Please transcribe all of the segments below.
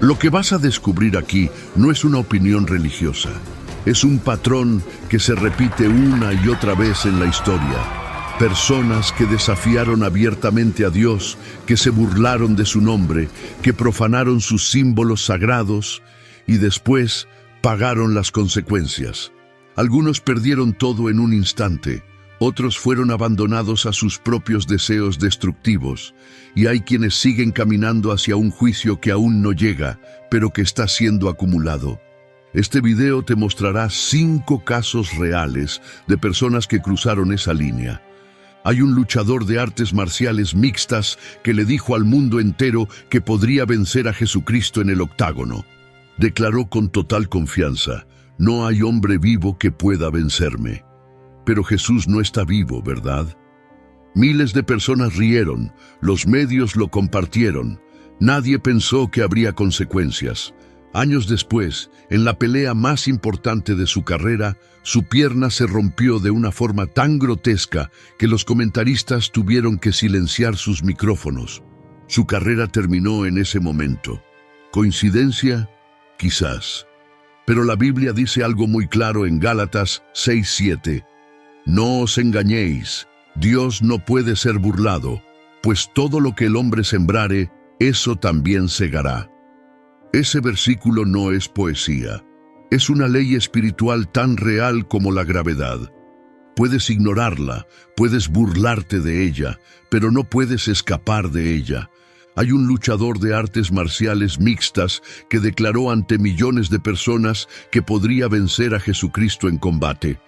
Lo que vas a descubrir aquí no es una opinión religiosa. Es un patrón que se repite una y otra vez en la historia. Personas que desafiaron abiertamente a Dios, que se burlaron de su nombre, que profanaron sus símbolos sagrados y después pagaron las consecuencias. Algunos perdieron todo en un instante, otros fueron abandonados a sus propios deseos destructivos, y hay quienes siguen caminando hacia un juicio que aún no llega, pero que está siendo acumulado. Este video te mostrará 5 casos reales de personas que cruzaron esa línea. Hay un luchador de artes marciales mixtas que le dijo al mundo entero que podría vencer a Jesucristo en el octágono. Declaró con total confianza: no hay hombre vivo que pueda vencerme. Pero Jesús no está vivo, ¿verdad? Miles de personas rieron, los medios lo compartieron. Nadie pensó que habría consecuencias. Años después, en la pelea más importante de su carrera, su pierna se rompió de una forma tan grotesca que los comentaristas tuvieron que silenciar sus micrófonos. Su carrera terminó en ese momento. ¿Coincidencia? Quizás. Pero la Biblia dice algo muy claro en Gálatas 6:7. No os engañéis, Dios no puede ser burlado, pues todo lo que el hombre sembrare, eso también segará. Ese versículo no es poesía, es una ley espiritual tan real como la gravedad. Puedes ignorarla, puedes burlarte de ella, pero no puedes escapar de ella. Hay un luchador de artes marciales mixtas que declaró ante millones de personas que podría vencer a Jesucristo en combate.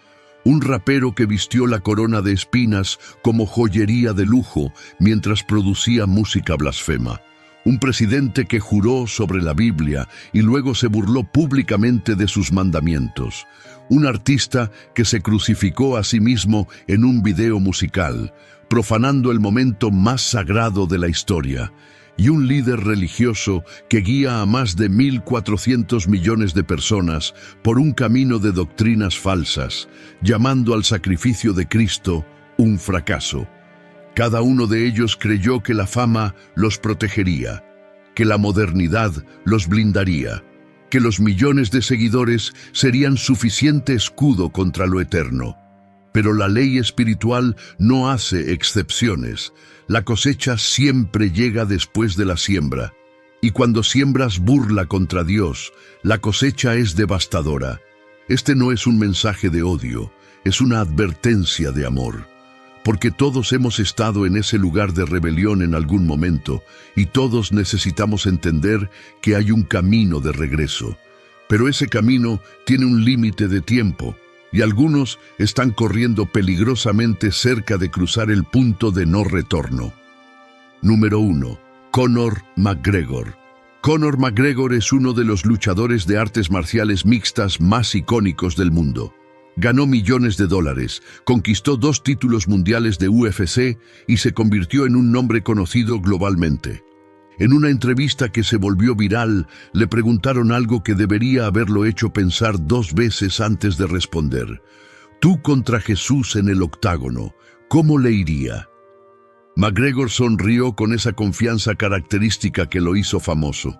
Un rapero que vistió la corona de espinas como joyería de lujo mientras producía música blasfema. Un presidente que juró sobre la Biblia y luego se burló públicamente de sus mandamientos. Un artista que se crucificó a sí mismo en un video musical, profanando el momento más sagrado de la historia. Y un líder religioso que guía a más de 1.400 millones de personas por un camino de doctrinas falsas, llamando al sacrificio de Cristo un fracaso. Cada uno de ellos creyó que la fama los protegería, que la modernidad los blindaría, que los millones de seguidores serían suficiente escudo contra lo eterno. Pero la ley espiritual no hace excepciones. La cosecha siempre llega después de la siembra. Y cuando siembras burla contra Dios, la cosecha es devastadora. Este no es un mensaje de odio, es una advertencia de amor. Porque todos hemos estado en ese lugar de rebelión en algún momento, y todos necesitamos entender que hay un camino de regreso. Pero ese camino tiene un límite de tiempo, y algunos están corriendo peligrosamente cerca de cruzar el punto de no retorno. Número 1. Conor McGregor. Conor McGregor es uno de los luchadores de artes marciales mixtas más icónicos del mundo. Ganó millones de dólares, conquistó 2 títulos mundiales de UFC y se convirtió en un nombre conocido globalmente. En una entrevista que se volvió viral, le preguntaron algo que debería haberlo hecho pensar 2 veces antes de responder. Tú contra Jesús en el octágono, ¿cómo le iría? McGregor sonrió con esa confianza característica que lo hizo famoso.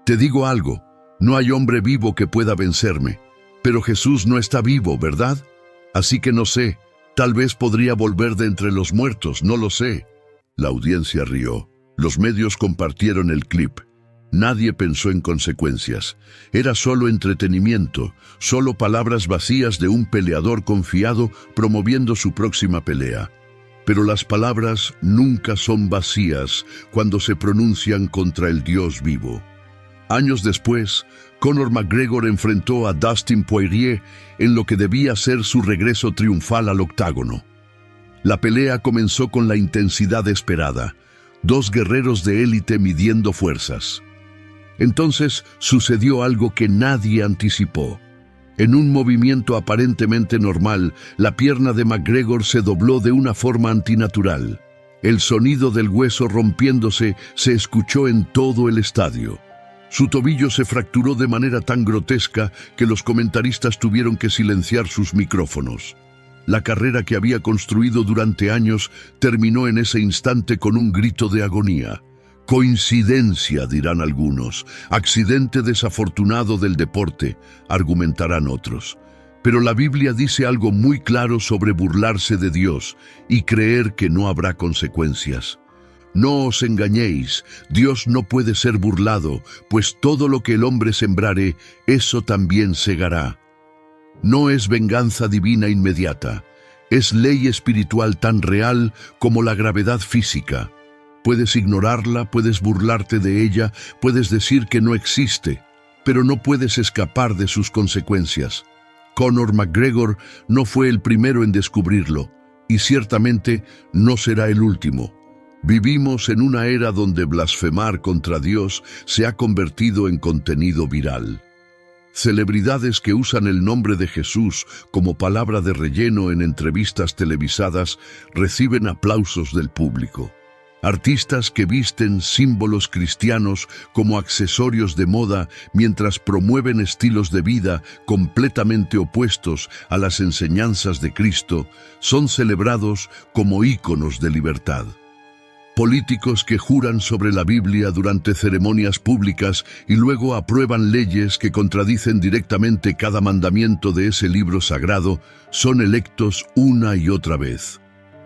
Te digo algo, no hay hombre vivo que pueda vencerme, pero Jesús no está vivo, ¿verdad? Así que no sé, tal vez podría volver de entre los muertos, no lo sé. La audiencia rió. Los medios compartieron el clip. Nadie pensó en consecuencias. Era solo entretenimiento, solo palabras vacías de un peleador confiado promoviendo su próxima pelea. Pero las palabras nunca son vacías cuando se pronuncian contra el Dios vivo. Años después, Conor McGregor enfrentó a Dustin Poirier en lo que debía ser su regreso triunfal al octágono. La pelea comenzó con la intensidad esperada. 2 guerreros de élite midiendo fuerzas. Entonces sucedió algo que nadie anticipó. En un movimiento aparentemente normal, la pierna de McGregor se dobló de una forma antinatural. El sonido del hueso rompiéndose se escuchó en todo el estadio. Su tobillo se fracturó de manera tan grotesca que los comentaristas tuvieron que silenciar sus micrófonos. La carrera que había construido durante años terminó en ese instante con un grito de agonía. Coincidencia, dirán algunos, accidente desafortunado del deporte, argumentarán otros. Pero la Biblia dice algo muy claro sobre burlarse de Dios y creer que no habrá consecuencias. No os engañéis, Dios no puede ser burlado, pues todo lo que el hombre sembrare, eso también segará. No es venganza divina inmediata, es ley espiritual tan real como la gravedad física. Puedes ignorarla, puedes burlarte de ella, puedes decir que no existe, pero no puedes escapar de sus consecuencias. Conor McGregor no fue el primero en descubrirlo, y ciertamente no será el último. Vivimos en una era donde blasfemar contra Dios se ha convertido en contenido viral. Celebridades que usan el nombre de Jesús como palabra de relleno en entrevistas televisadas reciben aplausos del público. Artistas que visten símbolos cristianos como accesorios de moda mientras promueven estilos de vida completamente opuestos a las enseñanzas de Cristo son celebrados como íconos de libertad. Políticos que juran sobre la Biblia durante ceremonias públicas y luego aprueban leyes que contradicen directamente cada mandamiento de ese libro sagrado son electos una y otra vez.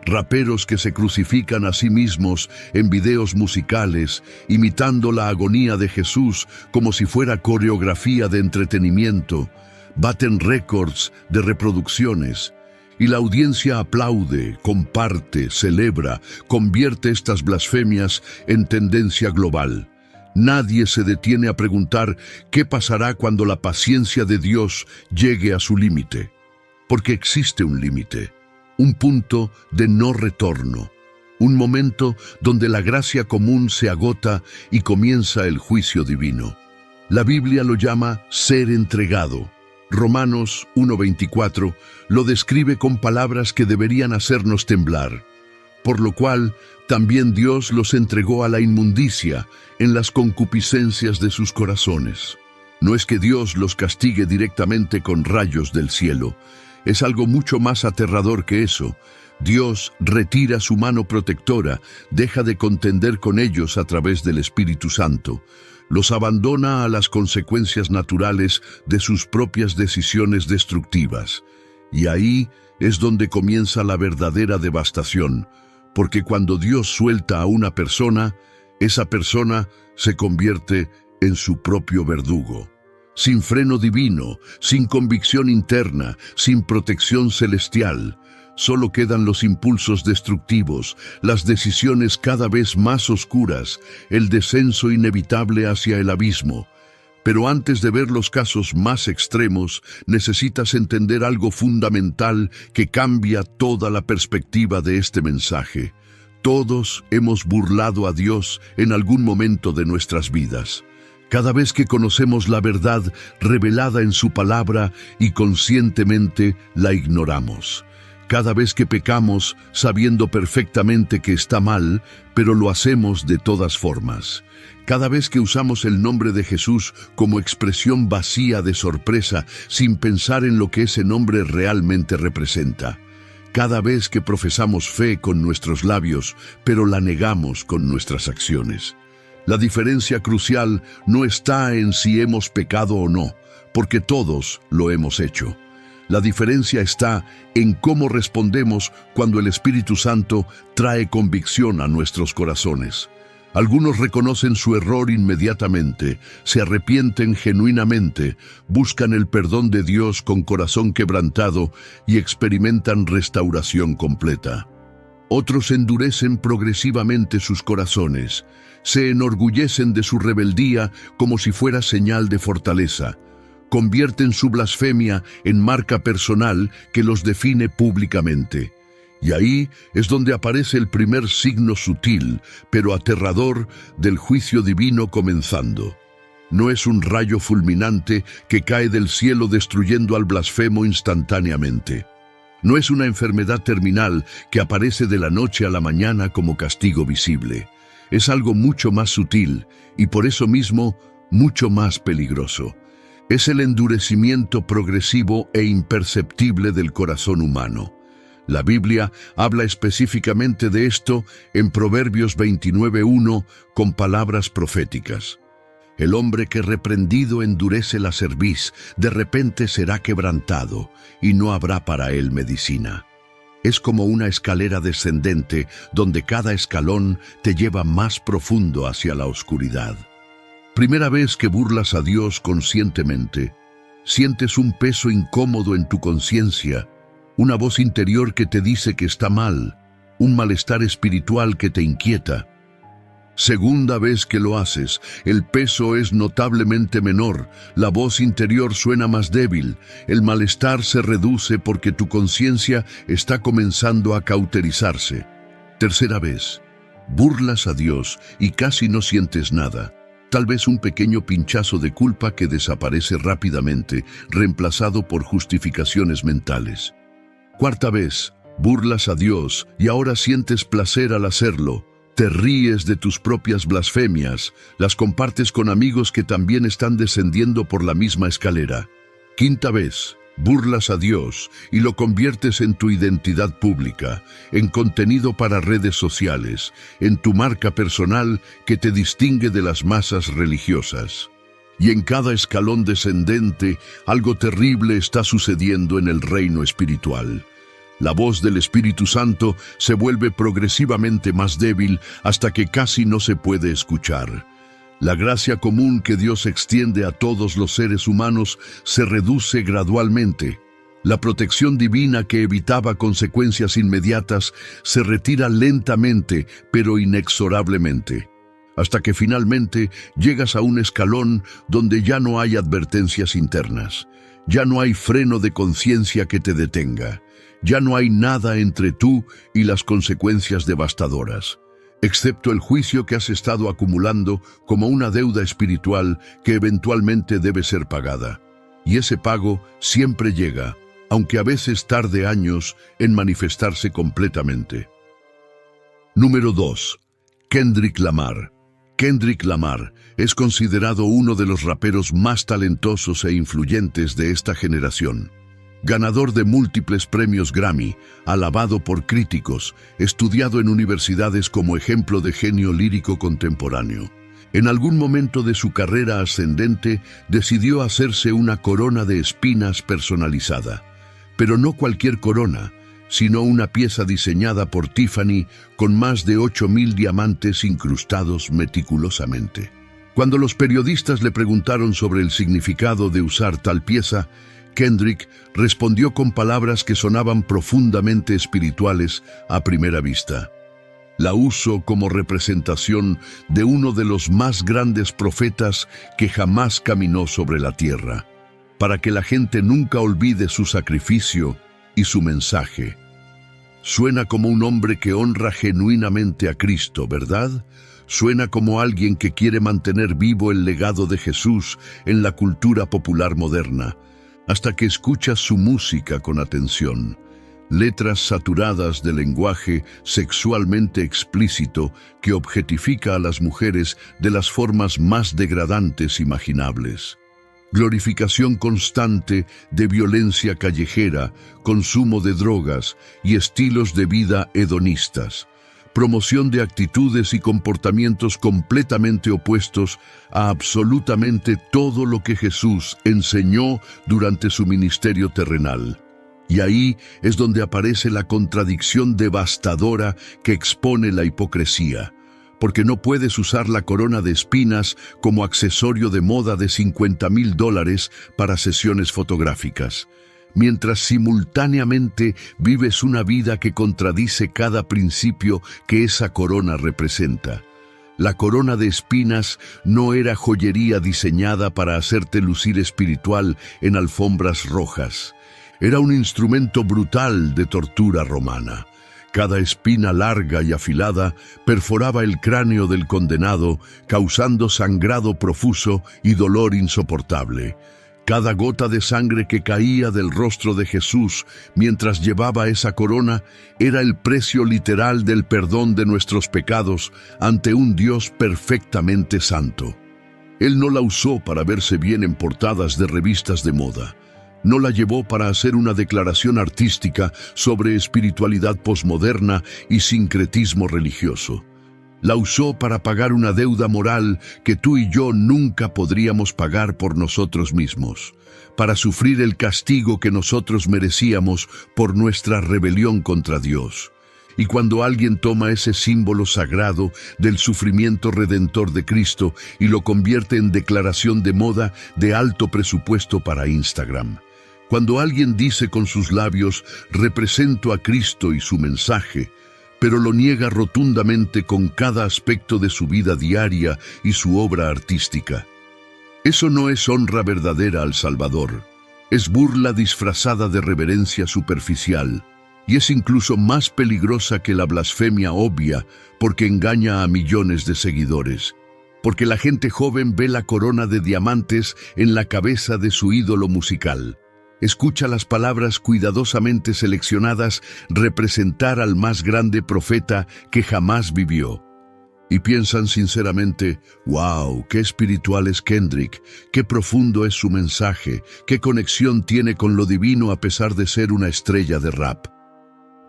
Raperos que se crucifican a sí mismos en videos musicales, imitando la agonía de Jesús como si fuera coreografía de entretenimiento, baten récords de reproducciones. Y la audiencia aplaude, comparte, celebra, convierte estas blasfemias en tendencia global. Nadie se detiene a preguntar qué pasará cuando la paciencia de Dios llegue a su límite. Porque existe un límite, un punto de no retorno, un momento donde la gracia común se agota y comienza el juicio divino. La Biblia lo llama ser entregado. Romanos 1:24 lo describe con palabras que deberían hacernos temblar, por lo cual también Dios los entregó a la inmundicia en las concupiscencias de sus corazones. No es que Dios los castigue directamente con rayos del cielo, es algo mucho más aterrador que eso. Dios retira su mano protectora, deja de contender con ellos a través del Espíritu Santo. Los abandona a las consecuencias naturales de sus propias decisiones destructivas. Y ahí es donde comienza la verdadera devastación, porque cuando Dios suelta a una persona, esa persona se convierte en su propio verdugo. Sin freno divino, sin convicción interna, sin protección celestial, solo quedan los impulsos destructivos, las decisiones cada vez más oscuras, el descenso inevitable hacia el abismo. Pero antes de ver los casos más extremos, necesitas entender algo fundamental que cambia toda la perspectiva de este mensaje. Todos hemos burlado a Dios en algún momento de nuestras vidas. Cada vez que conocemos la verdad revelada en su palabra y conscientemente la ignoramos. Cada vez que pecamos sabiendo perfectamente que está mal, pero lo hacemos de todas formas. Cada vez que usamos el nombre de Jesús como expresión vacía de sorpresa, sin pensar en lo que ese nombre realmente representa. Cada vez que profesamos fe con nuestros labios, pero la negamos con nuestras acciones. La diferencia crucial no está en si hemos pecado o no, porque todos lo hemos hecho. La diferencia está en cómo respondemos cuando el Espíritu Santo trae convicción a nuestros corazones. Algunos reconocen su error inmediatamente, se arrepienten genuinamente, buscan el perdón de Dios con corazón quebrantado y experimentan restauración completa. Otros endurecen progresivamente sus corazones, se enorgullecen de su rebeldía como si fuera señal de fortaleza. Convierten su blasfemia en marca personal que los define públicamente. Y ahí es donde aparece el primer signo sutil, pero aterrador, del juicio divino comenzando. No es un rayo fulminante que cae del cielo destruyendo al blasfemo instantáneamente. No es una enfermedad terminal que aparece de la noche a la mañana como castigo visible. Es algo mucho más sutil y por eso mismo mucho más peligroso. Es el endurecimiento progresivo e imperceptible del corazón humano. La Biblia habla específicamente de esto en Proverbios 29:1 con palabras proféticas. El hombre que reprendido endurece la cerviz, de repente será quebrantado, y no habrá para él medicina. Es como una escalera descendente, donde cada escalón te lleva más profundo hacia la oscuridad. Primera vez que burlas a Dios conscientemente, sientes un peso incómodo en tu conciencia, una voz interior que te dice que está mal, un malestar espiritual que te inquieta. Segunda vez que lo haces, el peso es notablemente menor, la voz interior suena más débil, el malestar se reduce porque tu conciencia está comenzando a cauterizarse. Tercera vez, burlas a Dios y casi no sientes nada. Tal vez un pequeño pinchazo de culpa que desaparece rápidamente, reemplazado por justificaciones mentales. Cuarta vez, burlas a Dios y ahora sientes placer al hacerlo. Te ríes de tus propias blasfemias, las compartes con amigos que también están descendiendo por la misma escalera. Quinta vez, burlas a Dios y lo conviertes en tu identidad pública, en contenido para redes sociales, en tu marca personal que te distingue de las masas religiosas. Y en cada escalón descendente, algo terrible está sucediendo en el reino espiritual. La voz del Espíritu Santo se vuelve progresivamente más débil hasta que casi no se puede escuchar. La gracia común que Dios extiende a todos los seres humanos se reduce gradualmente. La protección divina que evitaba consecuencias inmediatas se retira lentamente, pero inexorablemente, hasta que finalmente llegas a un escalón donde ya no hay advertencias internas, ya no hay freno de conciencia que te detenga. Ya no hay nada entre tú y las consecuencias devastadoras, excepto el juicio que has estado acumulando como una deuda espiritual que eventualmente debe ser pagada. Y ese pago siempre llega, aunque a veces tarde años en manifestarse completamente. Número 2. Kendrick Lamar. Kendrick Lamar es considerado uno de los raperos más talentosos e influyentes de esta generación. Ganador de múltiples premios Grammy, alabado por críticos, estudiado en universidades como ejemplo de genio lírico contemporáneo. En algún momento de su carrera ascendente, decidió hacerse una corona de espinas personalizada. Pero no cualquier corona, sino una pieza diseñada por Tiffany con más de 8,000 diamantes incrustados meticulosamente. Cuando los periodistas le preguntaron sobre el significado de usar tal pieza, Kendrick respondió con palabras que sonaban profundamente espirituales a primera vista. La uso como representación de uno de los más grandes profetas que jamás caminó sobre la tierra, para que la gente nunca olvide su sacrificio y su mensaje. Suena como un hombre que honra genuinamente a Cristo, ¿verdad? Suena como alguien que quiere mantener vivo el legado de Jesús en la cultura popular moderna, hasta que escuchas su música con atención. Letras saturadas de lenguaje sexualmente explícito que objetifica a las mujeres de las formas más degradantes imaginables. Glorificación constante de violencia callejera, consumo de drogas y estilos de vida hedonistas. Promoción de actitudes y comportamientos completamente opuestos a absolutamente todo lo que Jesús enseñó durante su ministerio terrenal. Y ahí es donde aparece la contradicción devastadora que expone la hipocresía, porque no puedes usar la corona de espinas como accesorio de moda de $50,000 para sesiones fotográficas, mientras simultáneamente vives una vida que contradice cada principio que esa corona representa. La corona de espinas no era joyería diseñada para hacerte lucir espiritual en alfombras rojas. Era un instrumento brutal de tortura romana. Cada espina larga y afilada perforaba el cráneo del condenado, causando sangrado profuso y dolor insoportable. Cada gota de sangre que caía del rostro de Jesús mientras llevaba esa corona era el precio literal del perdón de nuestros pecados ante un Dios perfectamente santo. Él no la usó para verse bien en portadas de revistas de moda. No la llevó para hacer una declaración artística sobre espiritualidad posmoderna y sincretismo religioso. La usó para pagar una deuda moral que tú y yo nunca podríamos pagar por nosotros mismos, para sufrir el castigo que nosotros merecíamos por nuestra rebelión contra Dios. Y cuando alguien toma ese símbolo sagrado del sufrimiento redentor de Cristo y lo convierte en declaración de moda de alto presupuesto para Instagram. Cuando alguien dice con sus labios, represento a Cristo y su mensaje, pero lo niega rotundamente con cada aspecto de su vida diaria y su obra artística. Eso no es honra verdadera al Salvador, es burla disfrazada de reverencia superficial, y es incluso más peligrosa que la blasfemia obvia porque engaña a millones de seguidores, porque la gente joven ve la corona de diamantes en la cabeza de su ídolo musical. Escucha las palabras cuidadosamente seleccionadas representar al más grande profeta que jamás vivió. Y piensan sinceramente, wow, qué espiritual es Kendrick, qué profundo es su mensaje, qué conexión tiene con lo divino a pesar de ser una estrella de rap.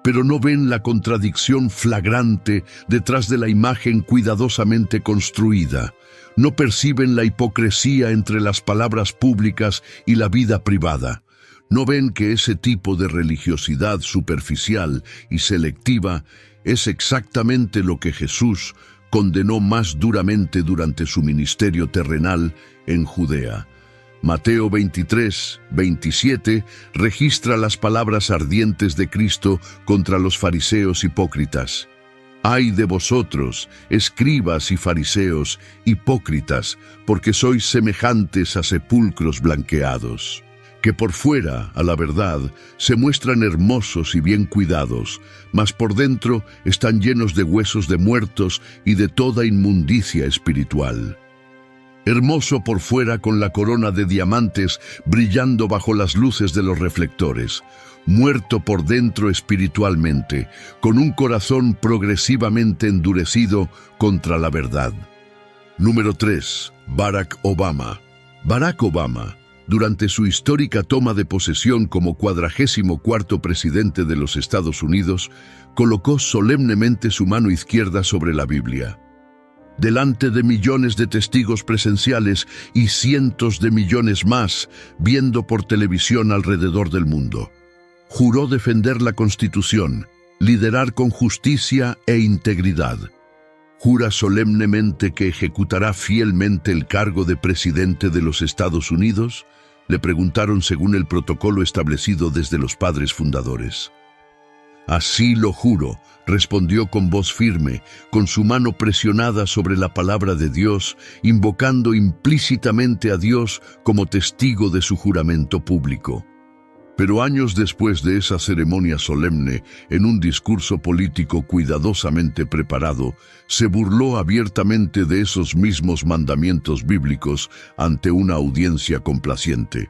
Pero no ven la contradicción flagrante detrás de la imagen cuidadosamente construida. No perciben la hipocresía entre las palabras públicas y la vida privada. No ven que ese tipo de religiosidad superficial y selectiva es exactamente lo que Jesús condenó más duramente durante su ministerio terrenal en Judea. Mateo 23, 27 registra las palabras ardientes de Cristo contra los fariseos hipócritas. ¡Ay de vosotros, escribas y fariseos, hipócritas, porque sois semejantes a sepulcros blanqueados! Que por fuera, a la verdad, se muestran hermosos y bien cuidados, mas por dentro están llenos de huesos de muertos y de toda inmundicia espiritual. Hermoso por fuera con la corona de diamantes brillando bajo las luces de los reflectores, muerto por dentro espiritualmente, con un corazón progresivamente endurecido contra la verdad. Número 3. Barack Obama. Barack Obama, durante su histórica toma de posesión como 44º presidente de los Estados Unidos, colocó solemnemente su mano izquierda sobre la Biblia. Delante de millones de testigos presenciales y cientos de millones más viendo por televisión alrededor del mundo. Juró defender la Constitución, liderar con justicia e integridad. ¿Jura solemnemente que ejecutará fielmente el cargo de presidente de los Estados Unidos?, le preguntaron según el protocolo establecido desde los padres fundadores. Así lo juro, respondió con voz firme, con su mano presionada sobre la palabra de Dios, invocando implícitamente a Dios como testigo de su juramento público. Pero años después de esa ceremonia solemne, en un discurso político cuidadosamente preparado, se burló abiertamente de esos mismos mandamientos bíblicos ante una audiencia complaciente.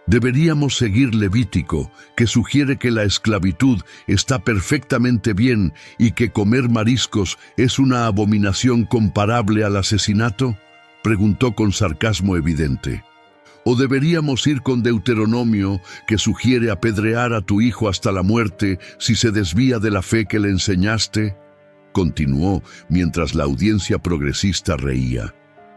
Deberíamos seguir Levítico, que sugiere que la esclavitud está perfectamente bien y que comer mariscos es una abominación comparable al asesinato, preguntó con sarcasmo evidente. ¿O deberíamos ir con Deuteronomio, que sugiere apedrear a tu hijo hasta la muerte si se desvía de la fe que le enseñaste? Continuó mientras la audiencia progresista reía.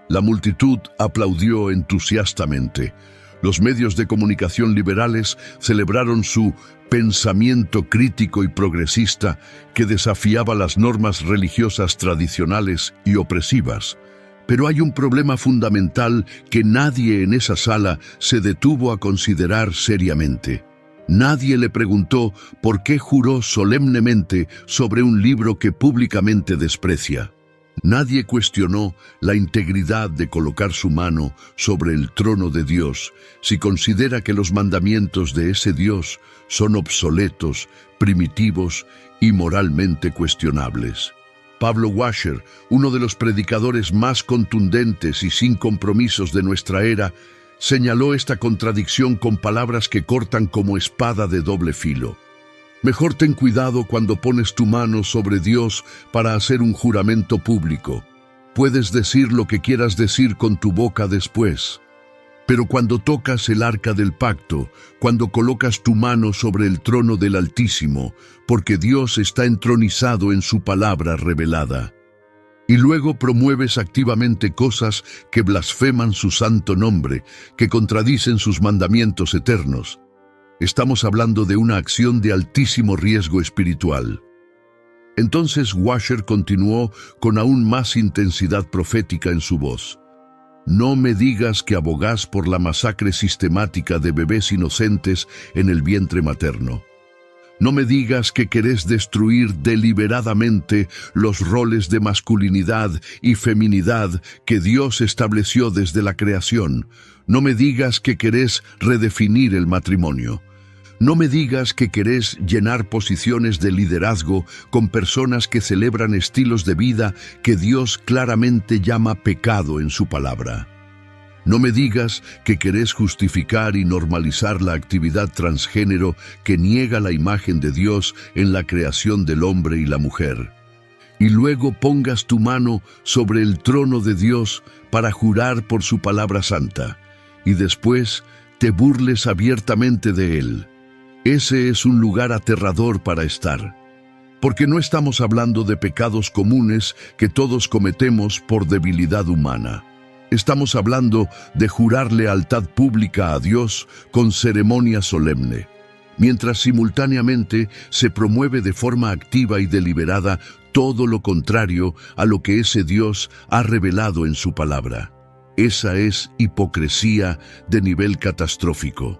La multitud aplaudió entusiastamente. Los medios de comunicación liberales celebraron su pensamiento crítico y progresista que desafiaba las normas religiosas tradicionales y opresivas. Pero hay un problema fundamental que nadie en esa sala se detuvo a considerar seriamente. Nadie le preguntó por qué juró solemnemente sobre un libro que públicamente desprecia. Nadie cuestionó la integridad de colocar su mano sobre el trono de Dios si considera que los mandamientos de ese Dios son obsoletos, primitivos y moralmente cuestionables. Pablo Washer, uno de los predicadores más contundentes y sin compromisos de nuestra era, señaló esta contradicción con palabras que cortan como espada de doble filo. Mejor ten cuidado cuando pones tu mano sobre Dios para hacer un juramento público. Puedes decir lo que quieras decir con tu boca después. Pero cuando tocas el arca del pacto, cuando colocas tu mano sobre el trono del Altísimo, porque Dios está entronizado en su palabra revelada, y luego promueves activamente cosas que blasfeman su santo nombre, que contradicen sus mandamientos eternos, estamos hablando de una acción de altísimo riesgo espiritual. Entonces Washer continuó con aún más intensidad profética en su voz. No me digas que abogás por la masacre sistemática de bebés inocentes en el vientre materno. No me digas que querés destruir deliberadamente los roles de masculinidad y feminidad que Dios estableció desde la creación. No me digas que querés redefinir el matrimonio. No me digas que querés llenar posiciones de liderazgo con personas que celebran estilos de vida que Dios claramente llama pecado en su palabra. No me digas que querés justificar y normalizar la actividad transgénero que niega la imagen de Dios en la creación del hombre y la mujer. Y luego pongas tu mano sobre el trono de Dios para jurar por su palabra santa, y después te burles abiertamente de él. Ese es un lugar aterrador para estar, porque no estamos hablando de pecados comunes que todos cometemos por debilidad humana. Estamos hablando de jurar lealtad pública a Dios con ceremonia solemne, mientras simultáneamente se promueve de forma activa y deliberada todo lo contrario a lo que ese Dios ha revelado en su palabra. Esa es hipocresía de nivel catastrófico.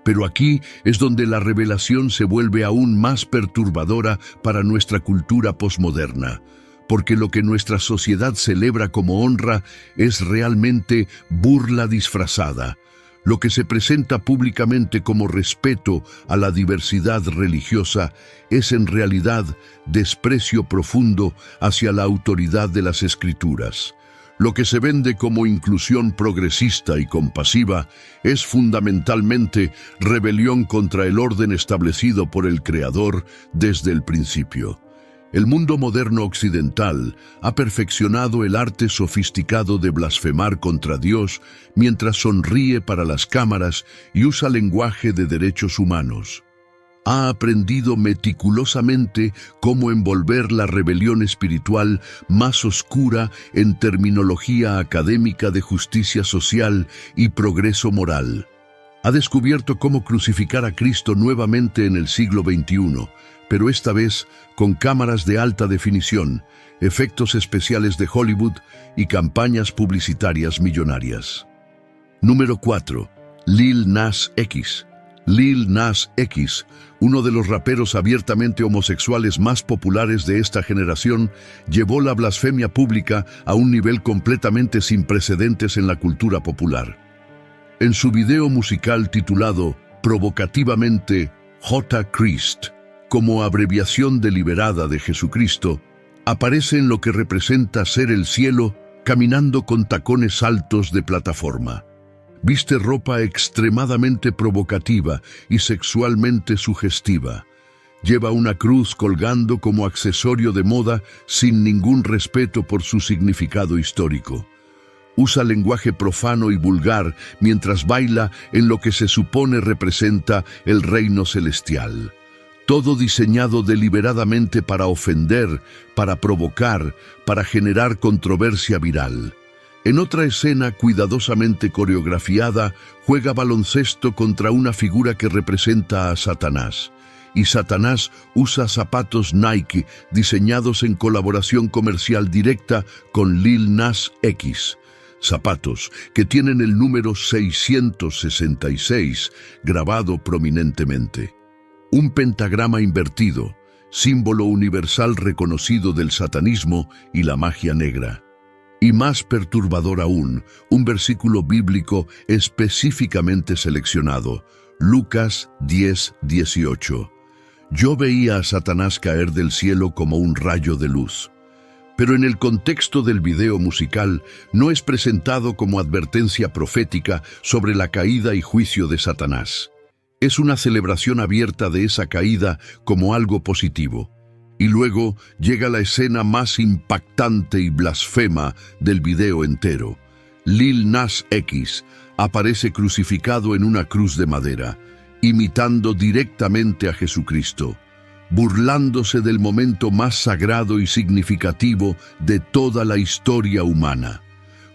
Pero aquí es donde la revelación se vuelve aún más perturbadora para nuestra cultura posmoderna, porque lo que nuestra sociedad celebra como honra es realmente burla disfrazada. Lo que se presenta públicamente como respeto a la diversidad religiosa es en realidad desprecio profundo hacia la autoridad de las Escrituras. Lo que se vende como inclusión progresista y compasiva es fundamentalmente rebelión contra el orden establecido por el Creador desde el principio. El mundo moderno occidental ha perfeccionado el arte sofisticado de blasfemar contra Dios mientras sonríe para las cámaras y usa lenguaje de derechos humanos. Ha aprendido meticulosamente cómo envolver la rebelión espiritual más oscura en terminología académica de justicia social y progreso moral. Ha descubierto cómo crucificar a Cristo nuevamente en el siglo XXI, pero esta vez con cámaras de alta definición, efectos especiales de Hollywood y campañas publicitarias millonarias. Número 4. Lil Nas X. Lil Nas X, uno de los raperos abiertamente homosexuales más populares de esta generación, llevó la blasfemia pública a un nivel completamente sin precedentes en la cultura popular. En su video musical titulado provocativamente J. Christ, como abreviación deliberada de Jesucristo, aparece en lo que representa ser el cielo caminando con tacones altos de plataforma. Viste ropa extremadamente provocativa y sexualmente sugestiva. Lleva una cruz colgando como accesorio de moda sin ningún respeto por su significado histórico. Usa lenguaje profano y vulgar mientras baila en lo que se supone representa el reino celestial. Todo diseñado deliberadamente para ofender, para provocar, para generar controversia viral. En otra escena cuidadosamente coreografiada, juega baloncesto contra una figura que representa a Satanás. Y Satanás usa zapatos Nike diseñados en colaboración comercial directa con Lil Nas X. Zapatos que tienen el número 666 grabado prominentemente. Un pentagrama invertido, símbolo universal reconocido del satanismo y la magia negra. Y más perturbador aún, un versículo bíblico específicamente seleccionado, Lucas 10:18. Yo veía a Satanás caer del cielo como un rayo de luz. Pero en el contexto del video musical no es presentado como advertencia profética sobre la caída y juicio de Satanás. Es una celebración abierta de esa caída como algo positivo. Y luego llega la escena más impactante y blasfema del video entero. Lil Nas X aparece crucificado en una cruz de madera, imitando directamente a Jesucristo, burlándose del momento más sagrado y significativo de toda la historia humana,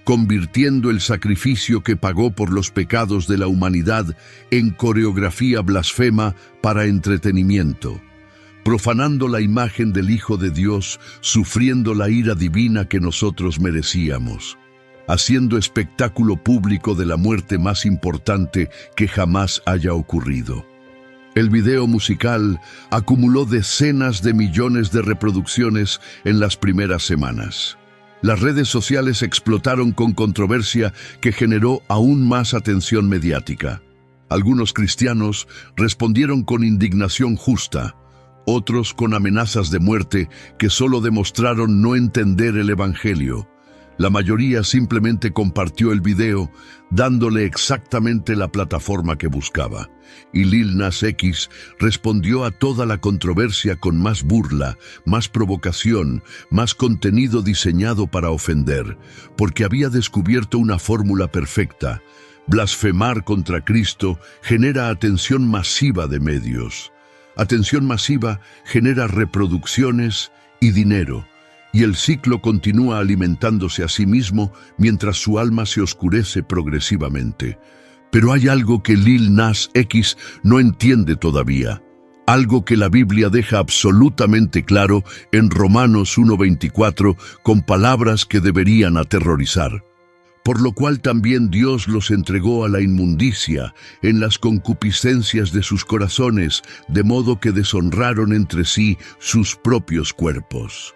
convirtiendo el sacrificio que pagó por los pecados de la humanidad en coreografía blasfema para entretenimiento, profanando la imagen del Hijo de Dios, sufriendo la ira divina que nosotros merecíamos, haciendo espectáculo público de la muerte más importante que jamás haya ocurrido. El video musical acumuló decenas de millones de reproducciones en las primeras semanas. Las redes sociales explotaron con controversia que generó aún más atención mediática. Algunos cristianos respondieron con indignación justa, otros con amenazas de muerte que solo demostraron no entender el Evangelio. La mayoría simplemente compartió el video, dándole exactamente la plataforma que buscaba. Y Lil Nas X respondió a toda la controversia con más burla, más provocación, más contenido diseñado para ofender, porque había descubierto una fórmula perfecta. Blasfemar contra Cristo genera atención masiva de medios. Atención masiva genera reproducciones y dinero. Y el ciclo continúa alimentándose a sí mismo mientras su alma se oscurece progresivamente. Pero hay algo que Lil Nas X no entiende todavía, algo que la Biblia deja absolutamente claro en Romanos 1:24 con palabras que deberían aterrorizar. Por lo cual también Dios los entregó a la inmundicia en las concupiscencias de sus corazones, de modo que deshonraron entre sí sus propios cuerpos.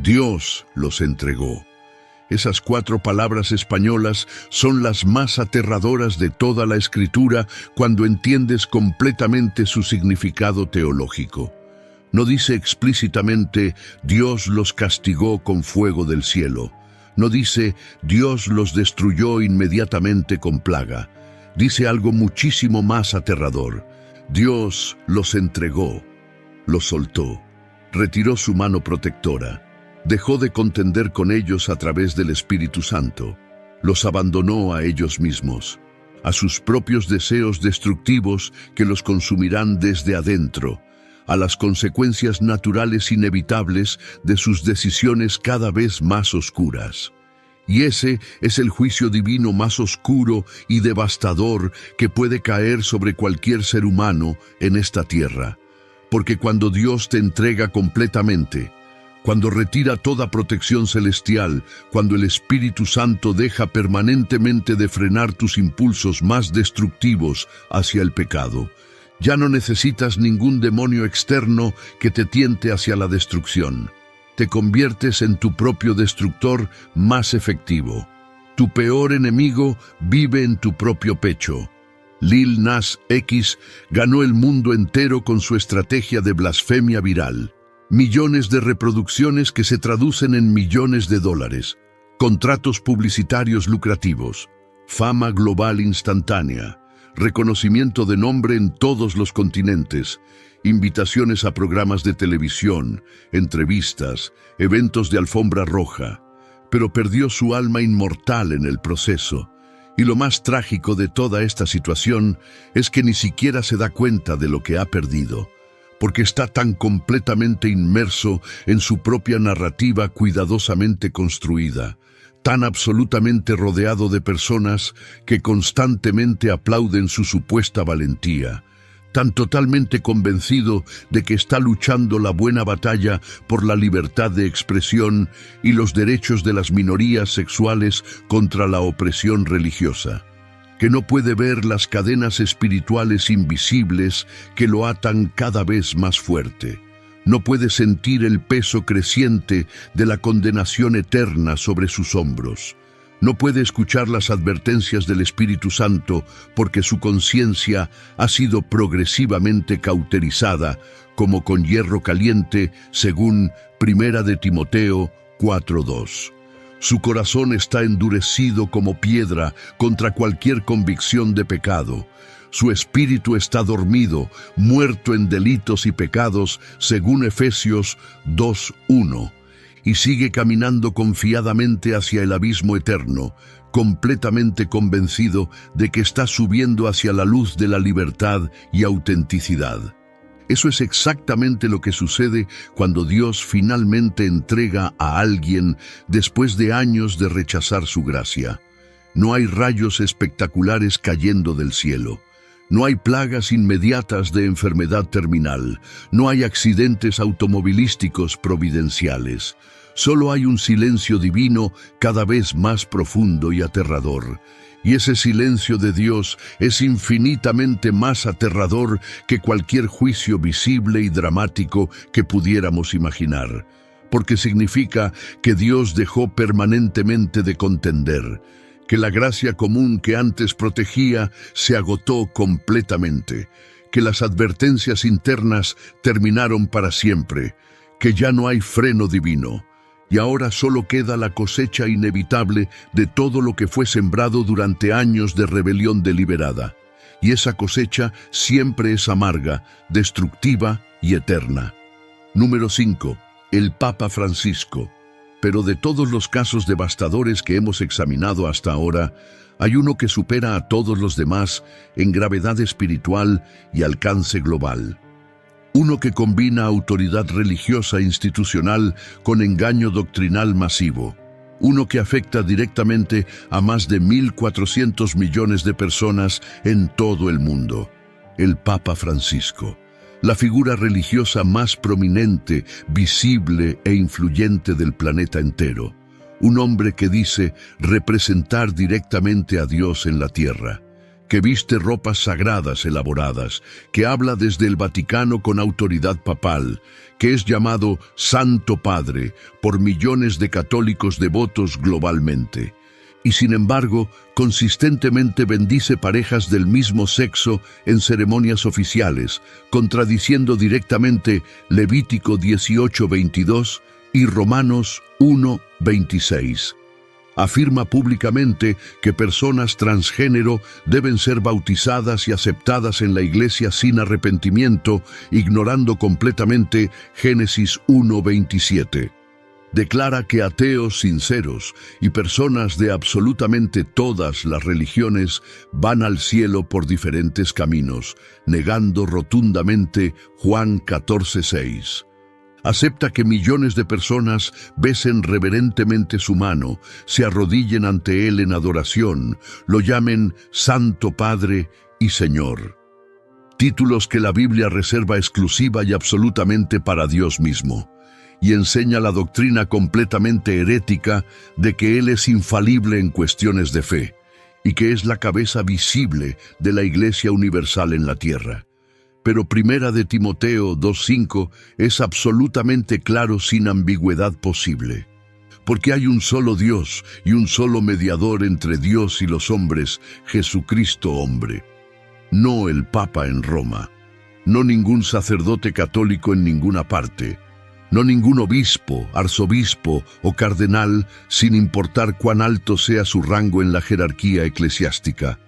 Dios los entregó. Esas 4 palabras españolas son las más aterradoras de toda la Escritura cuando entiendes completamente su significado teológico. No dice explícitamente Dios los castigó con fuego del cielo. No dice Dios los destruyó inmediatamente con plaga. Dice algo muchísimo más aterrador. Dios los entregó, los soltó, retiró su mano protectora. Dejó de contender con ellos a través del Espíritu Santo. Los abandonó a ellos mismos, a sus propios deseos destructivos que los consumirán desde adentro, a las consecuencias naturales inevitables de sus decisiones cada vez más oscuras. Y ese es el juicio divino más oscuro y devastador que puede caer sobre cualquier ser humano en esta tierra. Porque cuando Dios te entrega completamente, cuando retira toda protección celestial, cuando el Espíritu Santo deja permanentemente de frenar tus impulsos más destructivos hacia el pecado, ya no necesitas ningún demonio externo que te tiente hacia la destrucción. Te conviertes en tu propio destructor más efectivo. Tu peor enemigo vive en tu propio pecho. Lil Nas X ganó el mundo entero con su estrategia de blasfemia viral. Millones de reproducciones que se traducen en millones de dólares, contratos publicitarios lucrativos, fama global instantánea, reconocimiento de nombre en todos los continentes, invitaciones a programas de televisión, entrevistas, eventos de alfombra roja, pero perdió su alma inmortal en el proceso. Y lo más trágico de toda esta situación es que ni siquiera se da cuenta de lo que ha perdido, porque está tan completamente inmerso en su propia narrativa cuidadosamente construida, tan absolutamente rodeado de personas que constantemente aplauden su supuesta valentía, tan totalmente convencido de que está luchando la buena batalla por la libertad de expresión y los derechos de las minorías sexuales contra la opresión religiosa, que no puede ver las cadenas espirituales invisibles que lo atan cada vez más fuerte. No puede sentir el peso creciente de la condenación eterna sobre sus hombros. No puede escuchar las advertencias del Espíritu Santo porque su conciencia ha sido progresivamente cauterizada como con hierro caliente, según 1 de Timoteo 4:2. Su corazón está endurecido como piedra contra cualquier convicción de pecado. Su espíritu está dormido, muerto en delitos y pecados, según Efesios 2:1, y sigue caminando confiadamente hacia el abismo eterno, completamente convencido de que está subiendo hacia la luz de la libertad y autenticidad. Eso es exactamente lo que sucede cuando Dios finalmente entrega a alguien después de años de rechazar su gracia. No hay rayos espectaculares cayendo del cielo. No hay plagas inmediatas de enfermedad terminal. No hay accidentes automovilísticos providenciales. Solo hay un silencio divino cada vez más profundo y aterrador. Y ese silencio de Dios es infinitamente más aterrador que cualquier juicio visible y dramático que pudiéramos imaginar, porque significa que Dios dejó permanentemente de contender, que la gracia común que antes protegía se agotó completamente, que las advertencias internas terminaron para siempre, que ya no hay freno divino. Y ahora solo queda la cosecha inevitable de todo lo que fue sembrado durante años de rebelión deliberada. Y esa cosecha siempre es amarga, destructiva y eterna. Número 5. El Papa Francisco. Pero de todos los casos devastadores que hemos examinado hasta ahora, hay uno que supera a todos los demás en gravedad espiritual y alcance global. Uno que combina autoridad religiosa institucional con engaño doctrinal masivo. Uno que afecta directamente a más de 1.400 millones de personas en todo el mundo. El Papa Francisco. La figura religiosa más prominente, visible e influyente del planeta entero. Un hombre que dice representar directamente a Dios en la tierra, que viste ropas sagradas elaboradas, que habla desde el Vaticano con autoridad papal, que es llamado Santo Padre por millones de católicos devotos globalmente. Y sin embargo, consistentemente bendice parejas del mismo sexo en ceremonias oficiales, contradiciendo directamente Levítico 18:22 y Romanos 1:26. Afirma públicamente que personas transgénero deben ser bautizadas y aceptadas en la Iglesia sin arrepentimiento, ignorando completamente Génesis 1:27. Declara que ateos sinceros y personas de absolutamente todas las religiones van al cielo por diferentes caminos, negando rotundamente Juan 14:6. Acepta que millones de personas besen reverentemente su mano, se arrodillen ante Él en adoración, lo llamen Santo Padre y Señor. Títulos que la Biblia reserva exclusiva y absolutamente para Dios mismo. Y enseña la doctrina completamente herética de que Él es infalible en cuestiones de fe, y que es la cabeza visible de la Iglesia universal en la tierra. Pero Primera de Timoteo 2:5 es absolutamente claro sin ambigüedad posible. Porque hay un solo Dios y un solo mediador entre Dios y los hombres, Jesucristo hombre. No el Papa en Roma, no ningún sacerdote católico en ninguna parte, no ningún obispo, arzobispo o cardenal, sin importar cuán alto sea su rango en la jerarquía eclesiástica.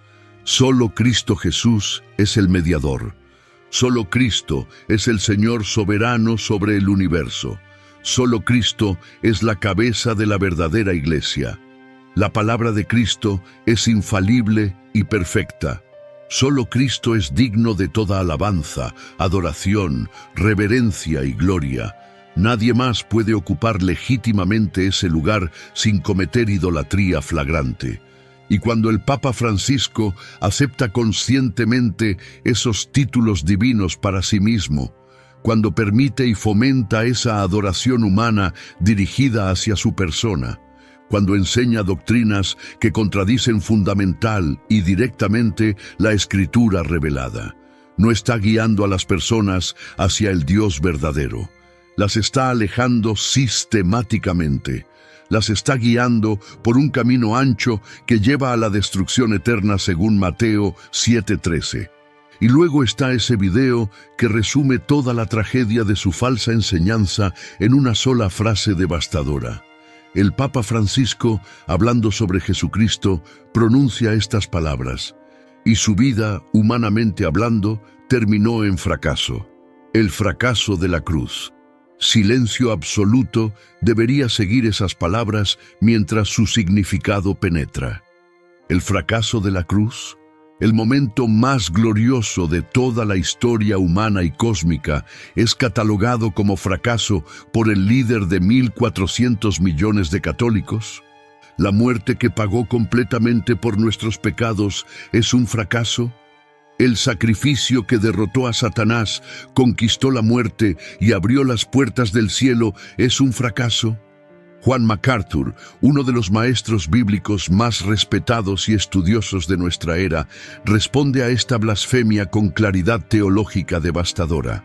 Solo Cristo Jesús es el mediador. Solo Cristo es el Señor soberano sobre el universo. Solo Cristo es la cabeza de la verdadera Iglesia. La palabra de Cristo es infalible y perfecta. Solo Cristo es digno de toda alabanza, adoración, reverencia y gloria. Nadie más puede ocupar legítimamente ese lugar sin cometer idolatría flagrante. Y cuando el Papa Francisco acepta conscientemente esos títulos divinos para sí mismo, cuando permite y fomenta esa adoración humana dirigida hacia su persona, cuando enseña doctrinas que contradicen fundamental y directamente la Escritura revelada, no está guiando a las personas hacia el Dios verdadero. Las está alejando sistemáticamente. Las está guiando por un camino ancho que lleva a la destrucción eterna según Mateo 7:13. Y luego está ese video que resume toda la tragedia de su falsa enseñanza en una sola frase devastadora. El Papa Francisco, hablando sobre Jesucristo, pronuncia estas palabras: y su vida, humanamente hablando, terminó en fracaso. El fracaso de la cruz. Silencio absoluto debería seguir esas palabras mientras su significado penetra. El fracaso de la cruz, el momento más glorioso de toda la historia humana y cósmica, es catalogado como fracaso por el líder de 1.400 millones de católicos. La muerte que pagó completamente por nuestros pecados es un fracaso. El sacrificio que derrotó a Satanás, conquistó la muerte y abrió las puertas del cielo es un fracaso. John MacArthur, uno de los maestros bíblicos más respetados y estudiosos de nuestra era, responde a esta blasfemia con claridad teológica devastadora.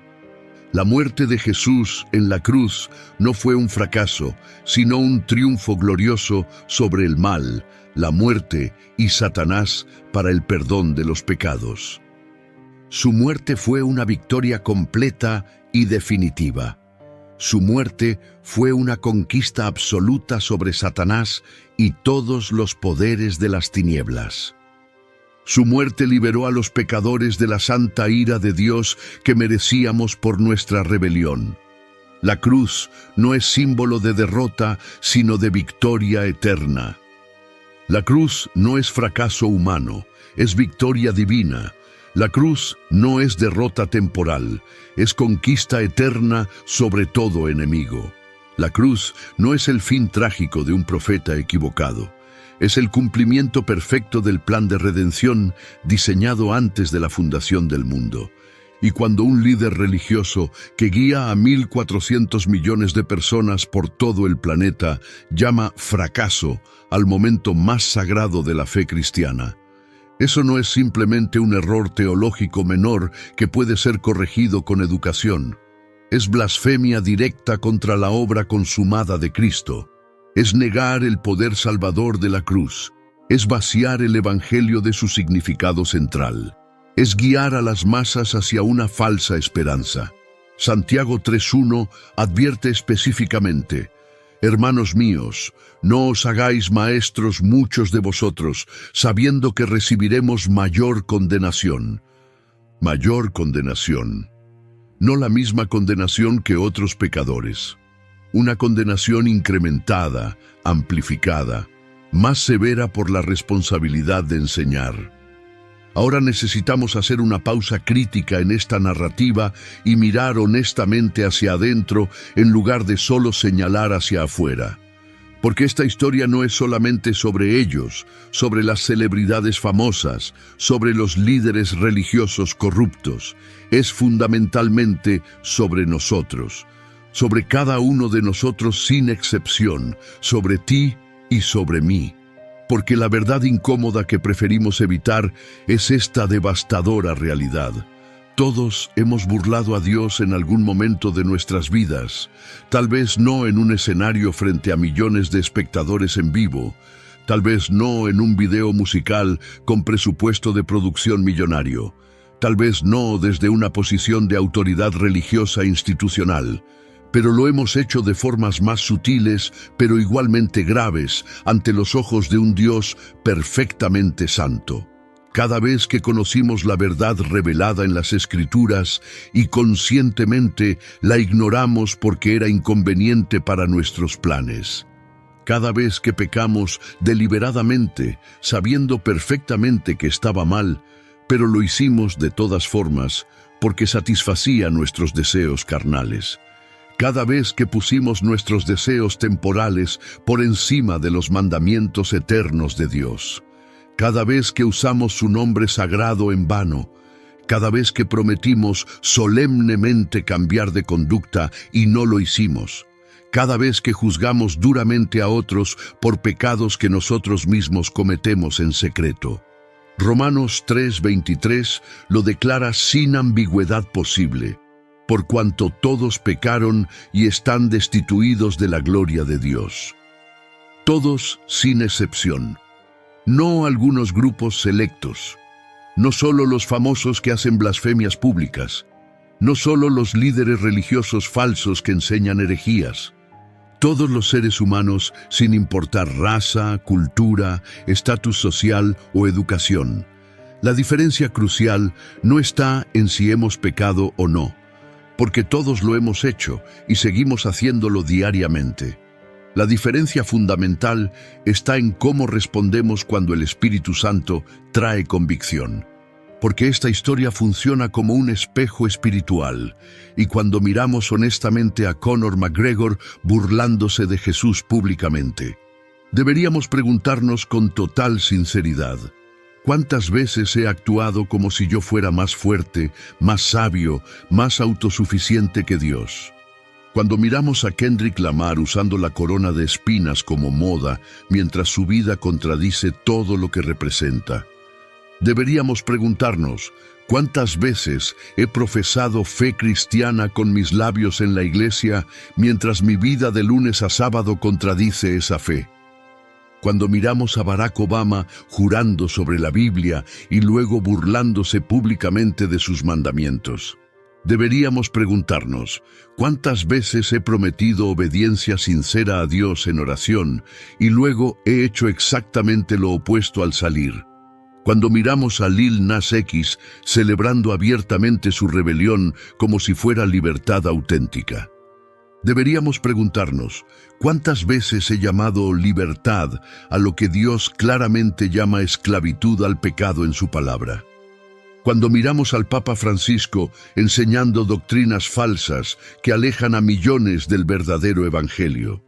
La muerte de Jesús en la cruz no fue un fracaso, sino un triunfo glorioso sobre el mal, la muerte y Satanás para el perdón de los pecados. Su muerte fue una victoria completa y definitiva. Su muerte fue una conquista absoluta sobre Satanás y todos los poderes de las tinieblas. Su muerte liberó a los pecadores de la santa ira de Dios que merecíamos por nuestra rebelión. La cruz no es símbolo de derrota, sino de victoria eterna. La cruz no es fracaso humano, es victoria divina. La cruz no es derrota temporal, es conquista eterna sobre todo enemigo. La cruz no es el fin trágico de un profeta equivocado. Es el cumplimiento perfecto del plan de redención diseñado antes de la fundación del mundo. Y cuando un líder religioso que guía a 1.400 millones de personas por todo el planeta llama fracaso al momento más sagrado de la fe cristiana, eso no es simplemente un error teológico menor que puede ser corregido con educación. Es blasfemia directa contra la obra consumada de Cristo. Es negar el poder salvador de la cruz. Es vaciar el Evangelio de su significado central. Es guiar a las masas hacia una falsa esperanza. Santiago 3:1 advierte específicamente: Hermanos míos, no os hagáis maestros muchos de vosotros, sabiendo que recibiremos mayor condenación. Mayor condenación. No la misma condenación que otros pecadores. Una condenación incrementada, amplificada, más severa por la responsabilidad de enseñar. Ahora necesitamos hacer una pausa crítica en esta narrativa y mirar honestamente hacia adentro en lugar de solo señalar hacia afuera. Porque esta historia no es solamente sobre ellos, sobre las celebridades famosas, sobre los líderes religiosos corruptos. Es fundamentalmente sobre nosotros, sobre cada uno de nosotros sin excepción, sobre ti y sobre mí. Porque la verdad incómoda que preferimos evitar es esta devastadora realidad. Todos hemos burlado a Dios en algún momento de nuestras vidas, tal vez no en un escenario frente a millones de espectadores en vivo, tal vez no en un video musical con presupuesto de producción millonario, tal vez no desde una posición de autoridad religiosa institucional, pero lo hemos hecho de formas más sutiles, pero igualmente graves, ante los ojos de un Dios perfectamente santo. Cada vez que conocimos la verdad revelada en las Escrituras y conscientemente la ignoramos porque era inconveniente para nuestros planes. Cada vez que pecamos deliberadamente, sabiendo perfectamente que estaba mal, pero lo hicimos de todas formas porque satisfacía nuestros deseos carnales. Cada vez que pusimos nuestros deseos temporales por encima de los mandamientos eternos de Dios. Cada vez que usamos su nombre sagrado en vano. Cada vez que prometimos solemnemente cambiar de conducta y no lo hicimos. Cada vez que juzgamos duramente a otros por pecados que nosotros mismos cometemos en secreto. Romanos 3:23 lo declara sin ambigüedad posible. Por cuanto todos pecaron y están destituidos de la gloria de Dios. Todos sin excepción. No algunos grupos selectos. No solo los famosos que hacen blasfemias públicas. No solo los líderes religiosos falsos que enseñan herejías. Todos los seres humanos, sin importar raza, cultura, estatus social o educación. La diferencia crucial no está en si hemos pecado o no, porque todos lo hemos hecho y seguimos haciéndolo diariamente. La diferencia fundamental está en cómo respondemos cuando el Espíritu Santo trae convicción. Porque esta historia funciona como un espejo espiritual, y cuando miramos honestamente a Conor McGregor burlándose de Jesús públicamente, deberíamos preguntarnos con total sinceridad: ¿cuántas veces he actuado como si yo fuera más fuerte, más sabio, más autosuficiente que Dios? Cuando miramos a Kendrick Lamar usando la corona de espinas como moda, mientras su vida contradice todo lo que representa, deberíamos preguntarnos: ¿cuántas veces he profesado fe cristiana con mis labios en la iglesia, mientras mi vida de lunes a sábado contradice esa fe? Cuando miramos a Barack Obama jurando sobre la Biblia y luego burlándose públicamente de sus mandamientos, deberíamos preguntarnos: ¿cuántas veces he prometido obediencia sincera a Dios en oración y luego he hecho exactamente lo opuesto al salir? Cuando miramos a Lil Nas X celebrando abiertamente su rebelión como si fuera libertad auténtica, deberíamos preguntarnos: ¿cuántas veces he llamado libertad a lo que Dios claramente llama esclavitud al pecado en su palabra? Cuando miramos al Papa Francisco enseñando doctrinas falsas que alejan a millones del verdadero evangelio,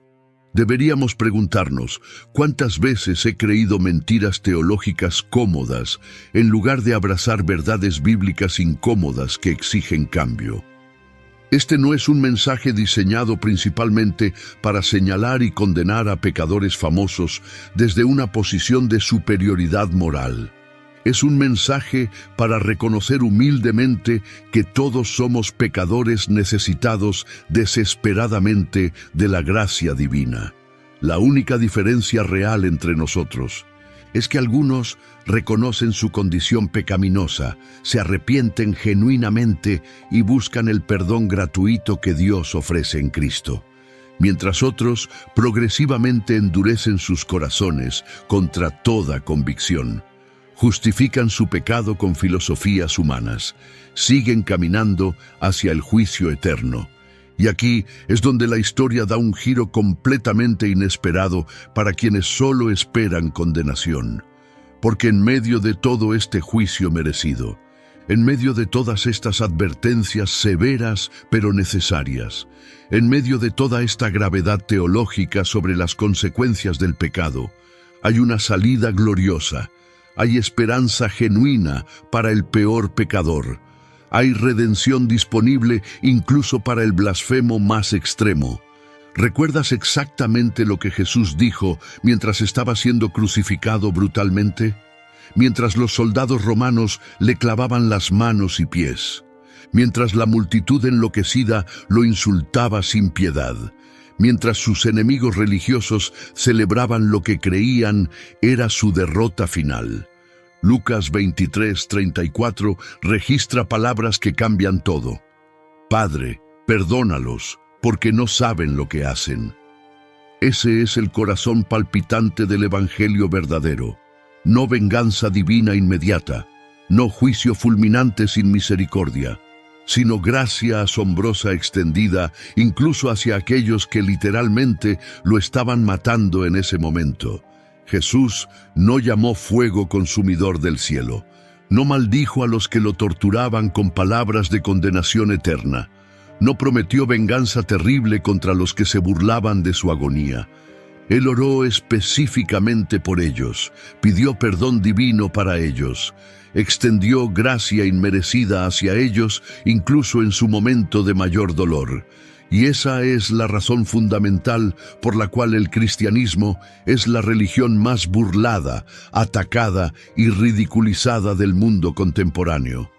deberíamos preguntarnos: ¿cuántas veces he creído mentiras teológicas cómodas en lugar de abrazar verdades bíblicas incómodas que exigen cambio? Este no es un mensaje diseñado principalmente para señalar y condenar a pecadores famosos desde una posición de superioridad moral. Es un mensaje para reconocer humildemente que todos somos pecadores necesitados desesperadamente de la gracia divina. La única diferencia real entre nosotros es que algunos reconocen su condición pecaminosa, se arrepienten genuinamente y buscan el perdón gratuito que Dios ofrece en Cristo, mientras otros progresivamente endurecen sus corazones contra toda convicción. Justifican su pecado con filosofías humanas, siguen caminando hacia el juicio eterno. Y aquí es donde la historia da un giro completamente inesperado para quienes solo esperan condenación. Porque en medio de todo este juicio merecido, en medio de todas estas advertencias severas pero necesarias, en medio de toda esta gravedad teológica sobre las consecuencias del pecado, hay una salida gloriosa. Hay esperanza genuina para el peor pecador. Hay redención disponible incluso para el blasfemo más extremo. ¿Recuerdas exactamente lo que Jesús dijo mientras estaba siendo crucificado brutalmente? Mientras los soldados romanos le clavaban las manos y pies. Mientras la multitud enloquecida lo insultaba sin piedad. Mientras sus enemigos religiosos celebraban lo que creían era su derrota final. Lucas 23:34 registra palabras que cambian todo. Padre, perdónalos, porque no saben lo que hacen. Ese es el corazón palpitante del Evangelio verdadero. No venganza divina inmediata, no juicio fulminante sin misericordia, sino gracia asombrosa extendida incluso hacia aquellos que literalmente lo estaban matando en ese momento. Jesús no llamó fuego consumidor del cielo, no maldijo a los que lo torturaban con palabras de condenación eterna, no prometió venganza terrible contra los que se burlaban de su agonía. Él oró específicamente por ellos, pidió perdón divino para ellos, extendió gracia inmerecida hacia ellos incluso en su momento de mayor dolor. Y esa es la razón fundamental por la cual el cristianismo es la religión más burlada, atacada y ridiculizada del mundo contemporáneo.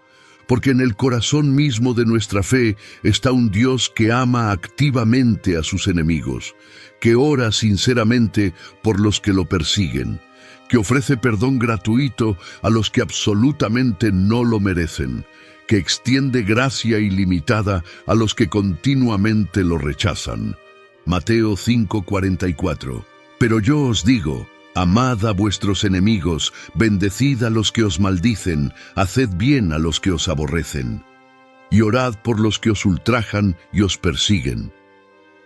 Porque en el corazón mismo de nuestra fe está un Dios que ama activamente a sus enemigos, que ora sinceramente por los que lo persiguen, que ofrece perdón gratuito a los que absolutamente no lo merecen, que extiende gracia ilimitada a los que continuamente lo rechazan. Mateo 5:44. Pero yo os digo, amad a vuestros enemigos, bendecid a los que os maldicen, haced bien a los que os aborrecen, y orad por los que os ultrajan y os persiguen.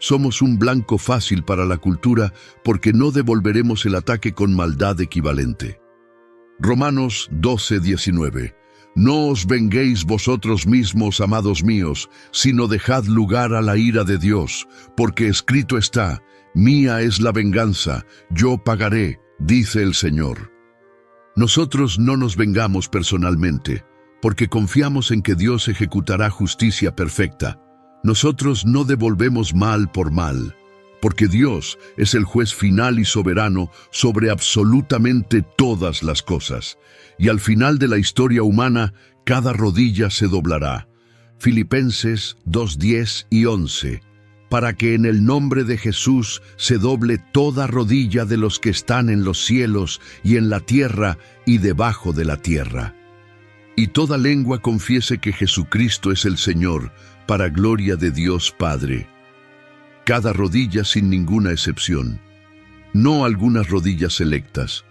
Somos un blanco fácil para la cultura porque no devolveremos el ataque con maldad equivalente. Romanos 12:19. No os venguéis vosotros mismos, amados míos, sino dejad lugar a la ira de Dios, porque escrito está: mía es la venganza, yo pagaré, dice el Señor. Nosotros no nos vengamos personalmente, porque confiamos en que Dios ejecutará justicia perfecta. Nosotros no devolvemos mal por mal, porque Dios es el juez final y soberano sobre absolutamente todas las cosas. Y al final de la historia humana, cada rodilla se doblará. Filipenses 2:10 y 11. Para que en el nombre de Jesús se doble toda rodilla de los que están en los cielos y en la tierra y debajo de la tierra. Y toda lengua confiese que Jesucristo es el Señor, para gloria de Dios Padre. Cada rodilla sin ninguna excepción. No algunas rodillas selectas.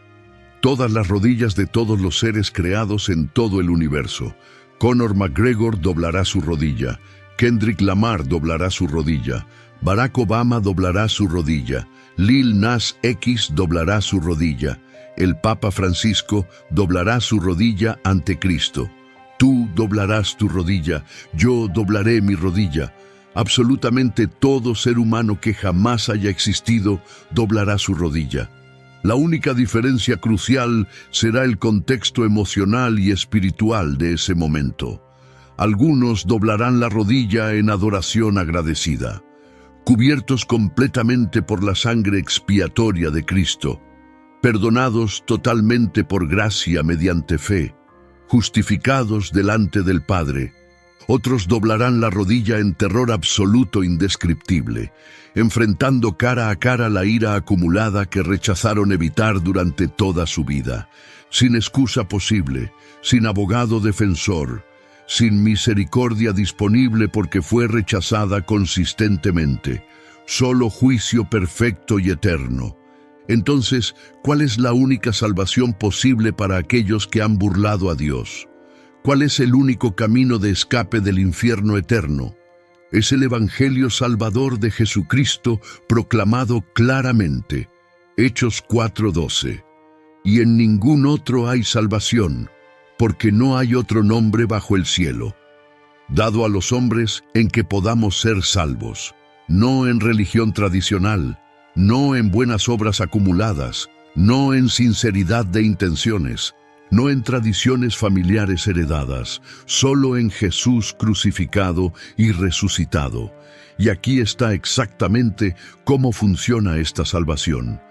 Todas las rodillas de todos los seres creados en todo el universo. Conor McGregor doblará su rodilla. Kendrick Lamar doblará su rodilla. Barack Obama doblará su rodilla. Lil Nas X doblará su rodilla. El Papa Francisco doblará su rodilla ante Cristo. Tú doblarás tu rodilla, yo doblaré mi rodilla. Absolutamente todo ser humano que jamás haya existido doblará su rodilla. La única diferencia crucial será el contexto emocional y espiritual de ese momento. Algunos doblarán la rodilla en adoración agradecida, cubiertos completamente por la sangre expiatoria de Cristo, perdonados totalmente por gracia mediante fe, justificados delante del Padre. Otros doblarán la rodilla en terror absoluto indescriptible, enfrentando cara a cara la ira acumulada que rechazaron evitar durante toda su vida, sin excusa posible, sin abogado defensor, sin misericordia disponible porque fue rechazada consistentemente, solo juicio perfecto y eterno. Entonces, ¿cuál es la única salvación posible para aquellos que han burlado a Dios? ¿Cuál es el único camino de escape del infierno eterno? Es el Evangelio Salvador de Jesucristo proclamado claramente. Hechos 4:12. Y en ningún otro hay salvación, porque no hay otro nombre bajo el cielo, dado a los hombres en que podamos ser salvos, no en religión tradicional, no en buenas obras acumuladas, no en sinceridad de intenciones, no en tradiciones familiares heredadas, solo en Jesús crucificado y resucitado. Y aquí está exactamente cómo funciona esta salvación.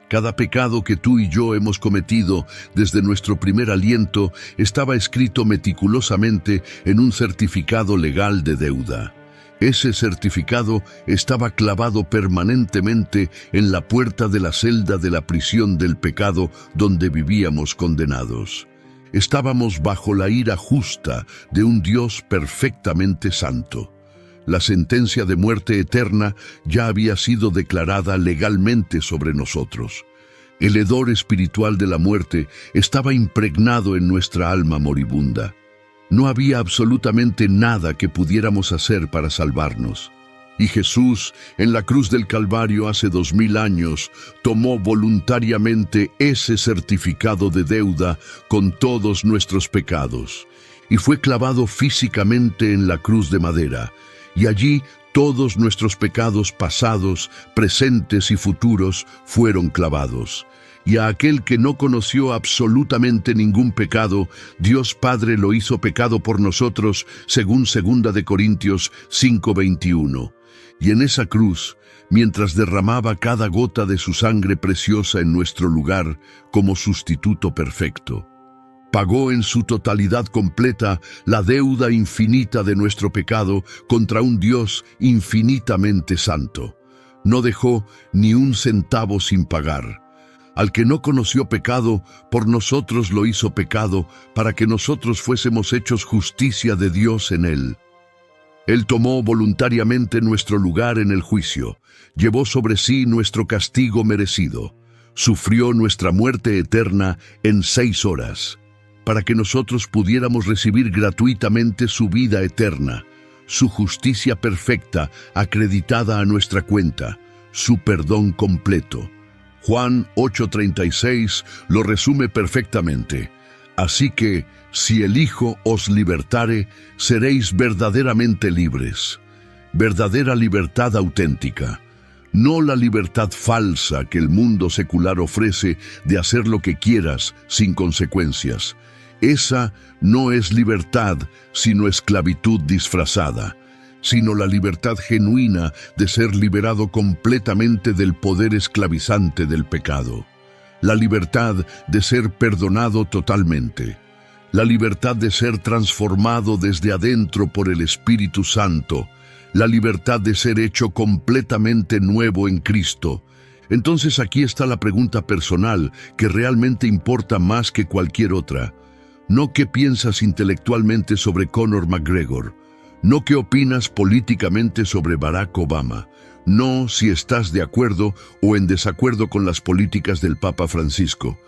Cada pecado que tú y yo hemos cometido desde nuestro primer aliento estaba escrito meticulosamente en un certificado legal de deuda. Ese certificado estaba clavado permanentemente en la puerta de la celda de la prisión del pecado donde vivíamos condenados. Estábamos bajo la ira justa de un Dios perfectamente santo. La sentencia de muerte eterna ya había sido declarada legalmente sobre nosotros. El hedor espiritual de la muerte estaba impregnado en nuestra alma moribunda. No había absolutamente nada que pudiéramos hacer para salvarnos. Y Jesús, en la cruz del Calvario hace 2000 años, tomó voluntariamente ese certificado de deuda con todos nuestros pecados, y fue clavado físicamente en la cruz de madera, y allí todos nuestros pecados pasados, presentes y futuros fueron clavados. Y a aquel que no conoció absolutamente ningún pecado, Dios Padre lo hizo pecado por nosotros, según 2 de Corintios 5:21. Y en esa cruz, mientras derramaba cada gota de su sangre preciosa en nuestro lugar como sustituto perfecto, pagó en su totalidad completa la deuda infinita de nuestro pecado contra un Dios infinitamente santo. No dejó ni un centavo sin pagar. Al que no conoció pecado, por nosotros lo hizo pecado, para que nosotros fuésemos hechos justicia de Dios en él. Él tomó voluntariamente nuestro lugar en el juicio, llevó sobre sí nuestro castigo merecido, sufrió nuestra muerte eterna en 6 horas, para que nosotros pudiéramos recibir gratuitamente su vida eterna. su justicia perfecta acreditada a nuestra cuenta, su perdón completo. Juan 8:36 lo resume perfectamente. Así que, si el Hijo os libertare, seréis verdaderamente libres. Verdadera libertad auténtica. No la libertad falsa que el mundo secular ofrece de hacer lo que quieras sin consecuencias. Esa no es libertad, sino esclavitud disfrazada, sino la libertad genuina de ser liberado completamente del poder esclavizante del pecado. La libertad de ser perdonado totalmente. La libertad de ser transformado desde adentro por el Espíritu Santo. La libertad de ser hecho completamente nuevo en Cristo. Entonces aquí está la pregunta personal que realmente importa más que cualquier otra. No qué piensas intelectualmente sobre Conor McGregor. No qué opinas políticamente sobre Barack Obama. No si estás de acuerdo o en desacuerdo con las políticas del Papa Francisco.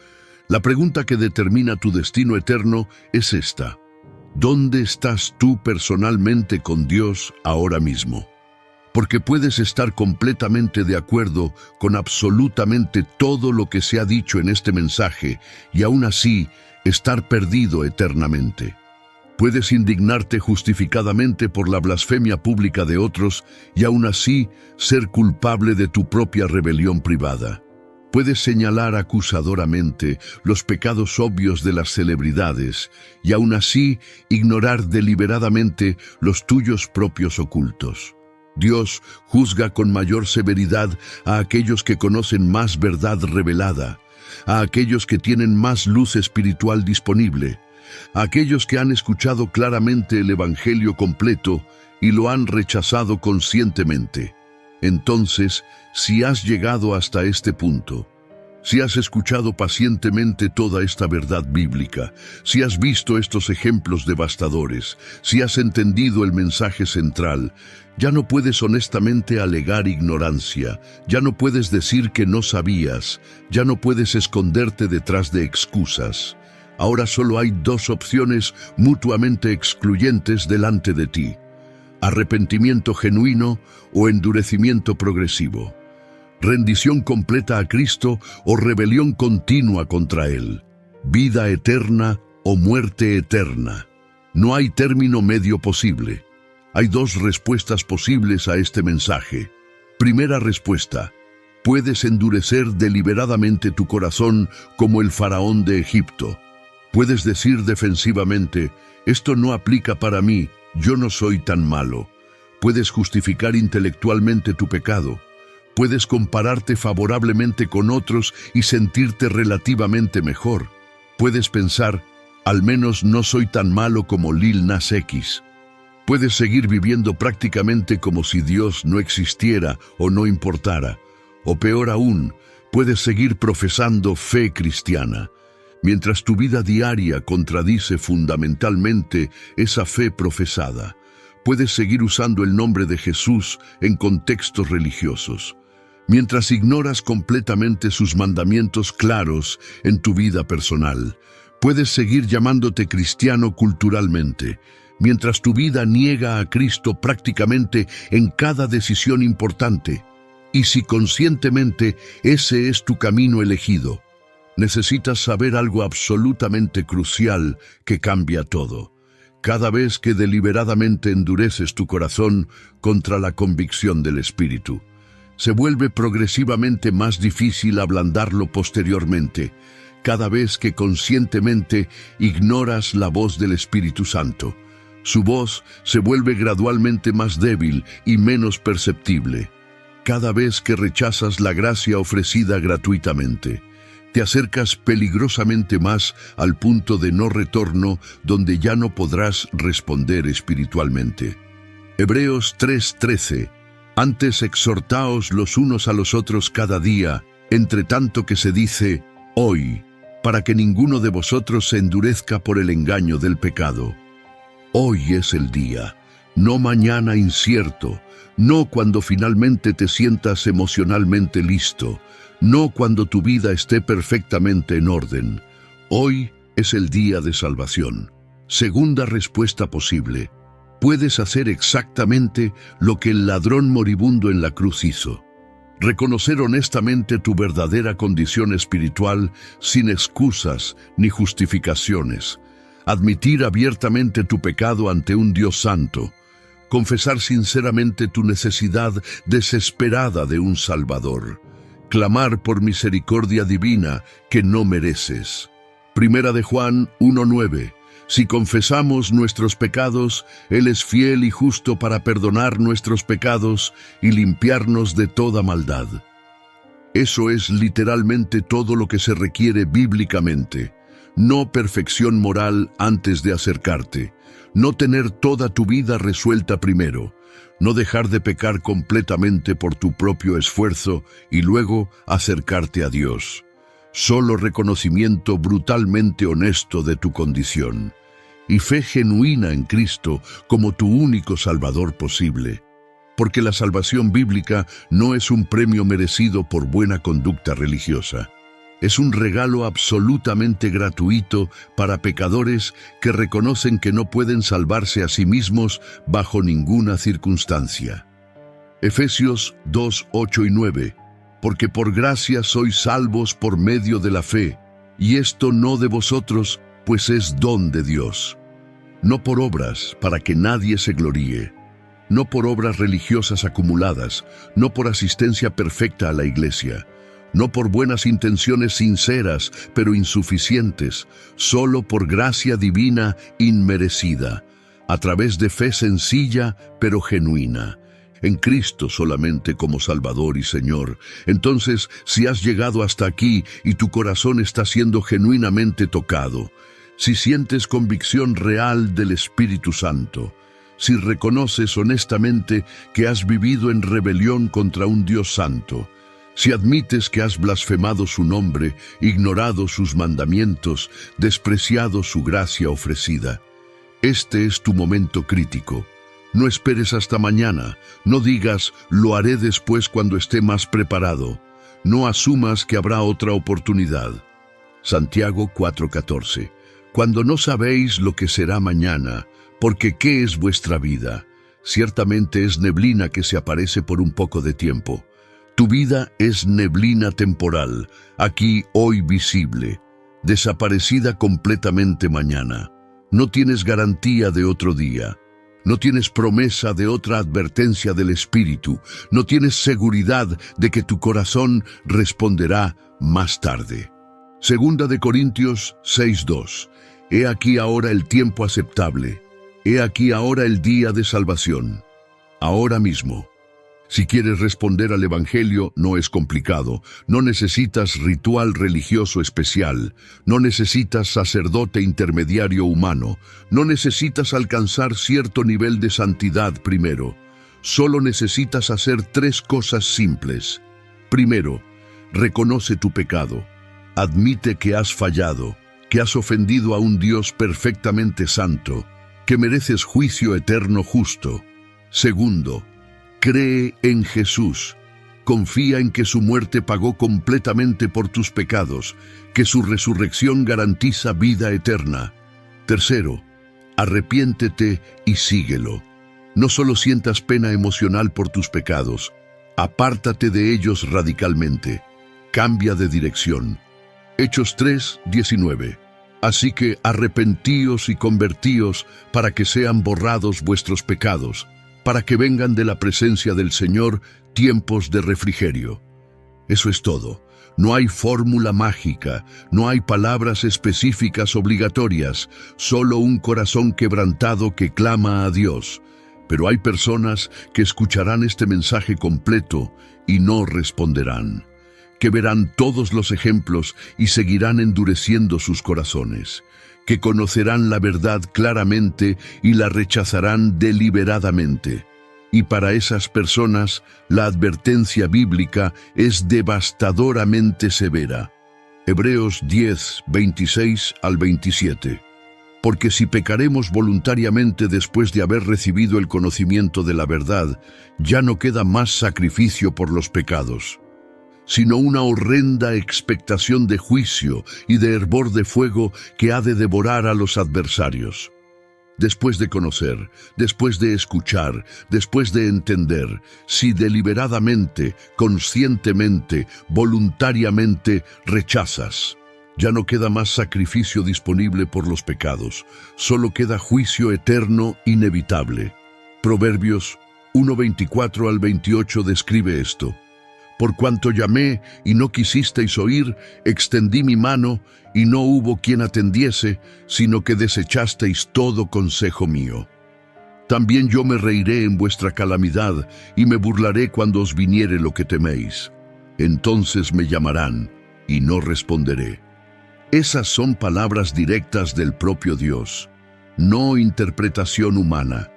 La pregunta que determina tu destino eterno es esta. ¿Dónde estás tú personalmente con Dios ahora mismo? Porque puedes estar completamente de acuerdo con absolutamente todo lo que se ha dicho en este mensaje y aún así estar perdido eternamente. Puedes indignarte justificadamente por la blasfemia pública de otros y aún así ser culpable de tu propia rebelión privada. Puedes señalar acusadoramente los pecados obvios de las celebridades y aún así ignorar deliberadamente los tuyos propios ocultos. Dios juzga con mayor severidad a aquellos que conocen más verdad revelada, a aquellos que tienen más luz espiritual disponible, a aquellos que han escuchado claramente el Evangelio completo y lo han rechazado conscientemente. Entonces, si has llegado hasta este punto, si has escuchado pacientemente toda esta verdad bíblica, si has visto estos ejemplos devastadores, si has entendido el mensaje central, ya no puedes honestamente alegar ignorancia, ya no puedes decir que no sabías, ya no puedes esconderte detrás de excusas. Ahora solo hay dos opciones mutuamente excluyentes delante de ti: arrepentimiento genuino o endurecimiento progresivo. Rendición completa a Cristo o rebelión continua contra Él. Vida eterna o muerte eterna. No hay término medio posible. Hay dos respuestas posibles a este mensaje. Primera respuesta: puedes endurecer deliberadamente tu corazón como el faraón de Egipto. Puedes decir defensivamente: esto no aplica para mí, yo no soy tan malo. Puedes justificar intelectualmente tu pecado. Puedes compararte favorablemente con otros y sentirte relativamente mejor. Puedes pensar: al menos no soy tan malo como Lil Nas X. Puedes seguir viviendo prácticamente como si Dios no existiera o no importara. O peor aún, puedes seguir profesando fe cristiana, mientras tu vida diaria contradice fundamentalmente esa fe profesada. Puedes seguir usando el nombre de Jesús en contextos religiosos, mientras ignoras completamente sus mandamientos claros en tu vida personal. Puedes seguir llamándote cristiano culturalmente, mientras tu vida niega a Cristo prácticamente en cada decisión importante. Y si conscientemente ese es tu camino elegido, necesitas saber algo absolutamente crucial que cambia todo. Cada vez que deliberadamente endureces tu corazón contra la convicción del Espíritu, se vuelve progresivamente más difícil ablandarlo posteriormente, cada vez que conscientemente ignoras la voz del Espíritu Santo. Su voz se vuelve gradualmente más débil y menos perceptible. Cada vez que rechazas la gracia ofrecida gratuitamente, te acercas peligrosamente más al punto de no retorno donde ya no podrás responder espiritualmente. Hebreos 3:13. Antes exhortaos los unos a los otros cada día, entre tanto que se dice hoy, para que ninguno de vosotros se endurezca por el engaño del pecado. Hoy es el día, no mañana incierto, no cuando finalmente te sientas emocionalmente listo, no cuando tu vida esté perfectamente en orden. Hoy es el día de salvación. Segunda respuesta posible: puedes hacer exactamente lo que el ladrón moribundo en la cruz hizo. Reconocer honestamente tu verdadera condición espiritual sin excusas ni justificaciones. Admitir abiertamente tu pecado ante un Dios santo. Confesar sinceramente tu necesidad desesperada de un Salvador. Clamar por misericordia divina que no mereces. Primera de Juan 1:9. Si confesamos nuestros pecados, Él es fiel y justo para perdonar nuestros pecados y limpiarnos de toda maldad. Eso es literalmente todo lo que se requiere bíblicamente. No perfección moral antes de acercarte. No tener toda tu vida resuelta primero. No dejar de pecar completamente por tu propio esfuerzo y luego acercarte a Dios. Solo reconocimiento brutalmente honesto de tu condición. Y fe genuina en Cristo como tu único Salvador posible. Porque la salvación bíblica no es un premio merecido por buena conducta religiosa. Es un regalo absolutamente gratuito para pecadores que reconocen que no pueden salvarse a sí mismos bajo ninguna circunstancia. Efesios 2:8 y 9. Porque por gracia sois salvos por medio de la fe, y esto no de vosotros, pues es don de Dios. No por obras, para que nadie se gloríe. No por obras religiosas acumuladas, no por asistencia perfecta a la iglesia. No por buenas intenciones sinceras, pero insuficientes, solo por gracia divina inmerecida, a través de fe sencilla, pero genuina, en Cristo solamente como Salvador y Señor. Entonces, si has llegado hasta aquí y tu corazón está siendo genuinamente tocado, si sientes convicción real del Espíritu Santo, si reconoces honestamente que has vivido en rebelión contra un Dios santo, si admites que has blasfemado su nombre, ignorado sus mandamientos, despreciado su gracia ofrecida, este es tu momento crítico. No esperes hasta mañana, no digas, lo haré después cuando esté más preparado. No asumas que habrá otra oportunidad. Santiago 4:14. Cuando no sabéis lo que será mañana, porque ¿qué es vuestra vida? Ciertamente es neblina que se aparece por un poco de tiempo. Tu vida es neblina temporal, aquí hoy visible, desaparecida completamente mañana. No tienes garantía de otro día. No tienes promesa de otra advertencia del Espíritu. No tienes seguridad de que tu corazón responderá más tarde. Segunda de Corintios 6:2. He aquí ahora el tiempo aceptable. He aquí ahora el día de salvación. Ahora mismo. Si quieres responder al Evangelio, no es complicado. No necesitas ritual religioso especial. No necesitas sacerdote intermediario humano. No necesitas alcanzar cierto nivel de santidad primero. Solo necesitas hacer 3 cosas simples. Primero, reconoce tu pecado. Admite que has fallado, que has ofendido a un Dios perfectamente santo, que mereces juicio eterno justo. Segundo, cree en Jesús. Confía en que su muerte pagó completamente por tus pecados, que su resurrección garantiza vida eterna. Tercero, arrepiéntete y síguelo. No solo sientas pena emocional por tus pecados, apártate de ellos radicalmente. Cambia de dirección. Hechos 3:19. Así que arrepentíos y convertíos para que sean borrados vuestros pecados, para que vengan de la presencia del Señor tiempos de refrigerio. Eso es todo. No hay fórmula mágica, no hay palabras específicas obligatorias, solo un corazón quebrantado que clama a Dios. Pero hay personas que escucharán este mensaje completo y no responderán, que verán todos los ejemplos y seguirán endureciendo sus corazones, que conocerán la verdad claramente y la rechazarán deliberadamente. Y para esas personas, la advertencia bíblica es devastadoramente severa. Hebreos 10:26 al 27. Porque si pecaremos voluntariamente después de haber recibido el conocimiento de la verdad, ya no queda más sacrificio por los pecados, sino una horrenda expectación de juicio y de hervor de fuego que ha de devorar a los adversarios. Después de conocer, después de escuchar, después de entender, si deliberadamente, conscientemente, voluntariamente rechazas, ya no queda más sacrificio disponible por los pecados, solo queda juicio eterno inevitable. Proverbios 1:24 al 28 describe esto. Por cuanto llamé y no quisisteis oír, extendí mi mano y no hubo quien atendiese, sino que desechasteis todo consejo mío. También yo me reiré en vuestra calamidad y me burlaré cuando os viniere lo que teméis. Entonces me llamarán y no responderé. Esas son palabras directas del propio Dios, no interpretación humana.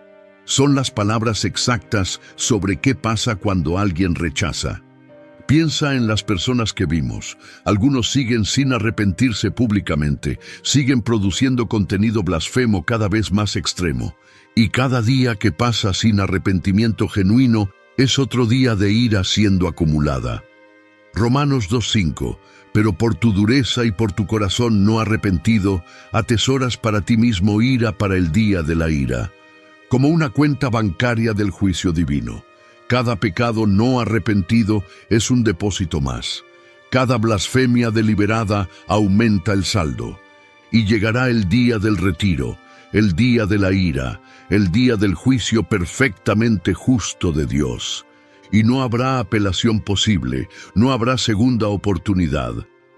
Son las palabras exactas sobre qué pasa cuando alguien rechaza. Piensa en las personas que vimos. Algunos siguen sin arrepentirse públicamente, siguen produciendo contenido blasfemo cada vez más extremo. Y cada día que pasa sin arrepentimiento genuino es otro día de ira siendo acumulada. Romanos 2:5. Pero por tu dureza y por tu corazón no arrepentido, atesoras para ti mismo ira para el día de la ira, como una cuenta bancaria del juicio divino. Cada pecado no arrepentido es un depósito más. Cada blasfemia deliberada aumenta el saldo. Y llegará el día del retiro, el día de la ira, el día del juicio perfectamente justo de Dios. Y no habrá apelación posible, no habrá segunda oportunidad.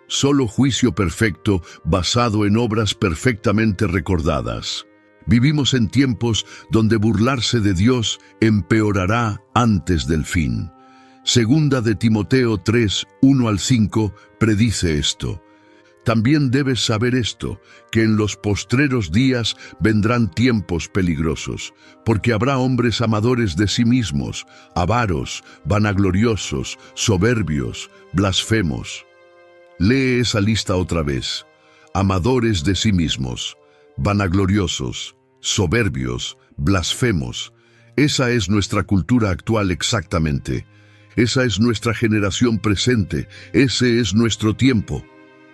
Solo juicio perfecto basado en obras perfectamente recordadas. Vivimos en tiempos donde burlarse de Dios empeorará antes del fin. Segunda de Timoteo 3:1 al 5 predice esto. También debes saber esto, que en los postreros días vendrán tiempos peligrosos, porque habrá hombres amadores de sí mismos, avaros, vanagloriosos, soberbios, blasfemos. Lee esa lista otra vez. Amadores de sí mismos, vanagloriosos, soberbios, blasfemos. Esa es nuestra cultura actual exactamente. Esa es nuestra generación presente. Ese es nuestro tiempo.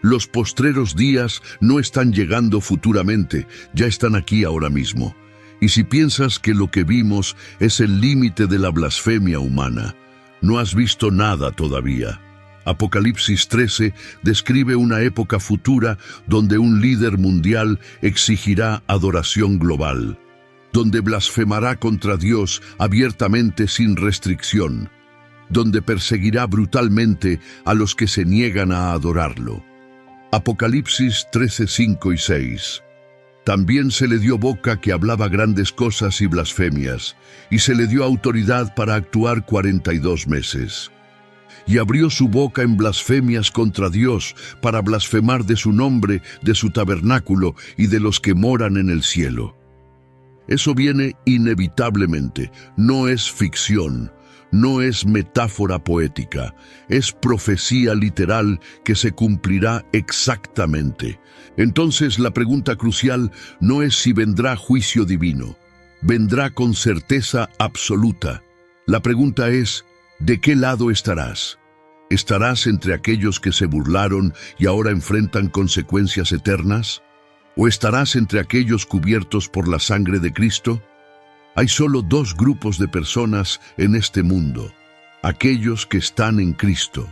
Los postreros días no están llegando futuramente, ya están aquí ahora mismo. Y si piensas que lo que vimos es el límite de la blasfemia humana, no has visto nada todavía. Apocalipsis 13 describe una época futura donde un líder mundial exigirá adoración global, donde blasfemará contra Dios abiertamente sin restricción, donde perseguirá brutalmente a los que se niegan a adorarlo. Apocalipsis 13:5 y 6. También se le dio boca que hablaba grandes cosas y blasfemias, y se le dio autoridad para actuar 42 meses. Y abrió su boca en blasfemias contra Dios, para blasfemar de su nombre, de su tabernáculo y de los que moran en el cielo. Eso viene inevitablemente, no es ficción, no es metáfora poética, es profecía literal que se cumplirá exactamente. Entonces la pregunta crucial no es si vendrá juicio divino, vendrá con certeza absoluta. La pregunta es, ¿de qué lado estarás? ¿Estarás entre aquellos que se burlaron y ahora enfrentan consecuencias eternas? ¿O estarás entre aquellos cubiertos por la sangre de Cristo? Hay solo dos grupos de personas en este mundo: aquellos que están en Cristo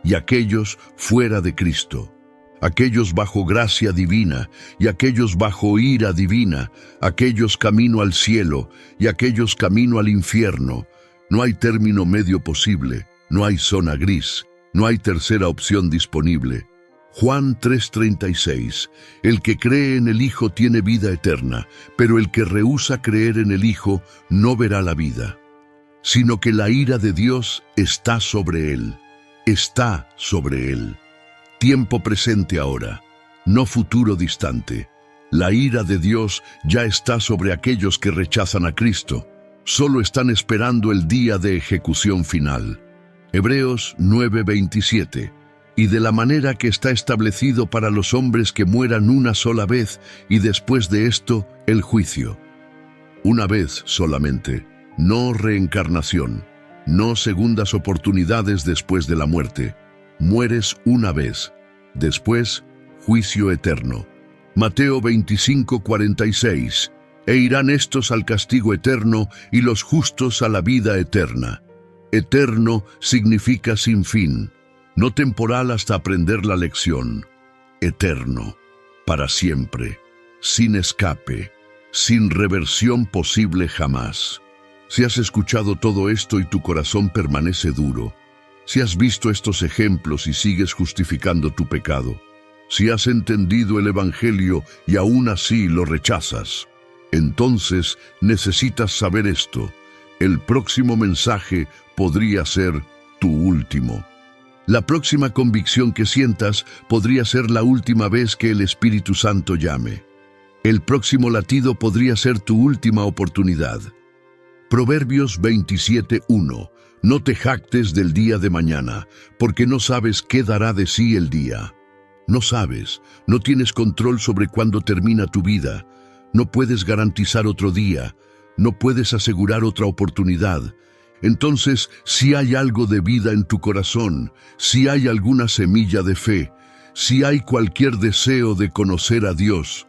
y aquellos fuera de Cristo, aquellos bajo gracia divina y aquellos bajo ira divina, aquellos camino al cielo y aquellos camino al infierno. No hay término medio posible, no hay zona gris, no hay tercera opción disponible. Juan 3:36. El que cree en el Hijo tiene vida eterna, pero el que rehúsa creer en el Hijo no verá la vida, sino que la ira de Dios está sobre él. Está sobre él. Tiempo presente ahora, no futuro distante. La ira de Dios ya está sobre aquellos que rechazan a Cristo. Solo están esperando el día de ejecución final. Hebreos 9:27. Y de la manera que está establecido para los hombres que mueran una sola vez, y después de esto, el juicio. Una vez solamente, no reencarnación, no segundas oportunidades después de la muerte. Mueres una vez, después, juicio eterno. Mateo 25:46. e irán estos al castigo eterno y los justos a la vida eterna. Eterno significa sin fin, no temporal hasta aprender la lección. Eterno, para siempre, sin escape, sin reversión posible jamás. Si has escuchado todo esto y tu corazón permanece duro, si has visto estos ejemplos y sigues justificando tu pecado, si has entendido el Evangelio y aún así lo rechazas, entonces necesitas saber esto: el próximo mensaje podría ser tu último. La próxima convicción que sientas podría ser la última vez que el Espíritu Santo llame. El próximo latido podría ser tu última oportunidad. Proverbios 27:1. No te jactes del día de mañana, porque no sabes qué dará de sí el día. No sabes, no tienes control sobre cuándo termina tu vida. No puedes garantizar otro día, no puedes asegurar otra oportunidad. Entonces, si hay algo de vida en tu corazón, si hay alguna semilla de fe, si hay cualquier deseo de conocer a Dios,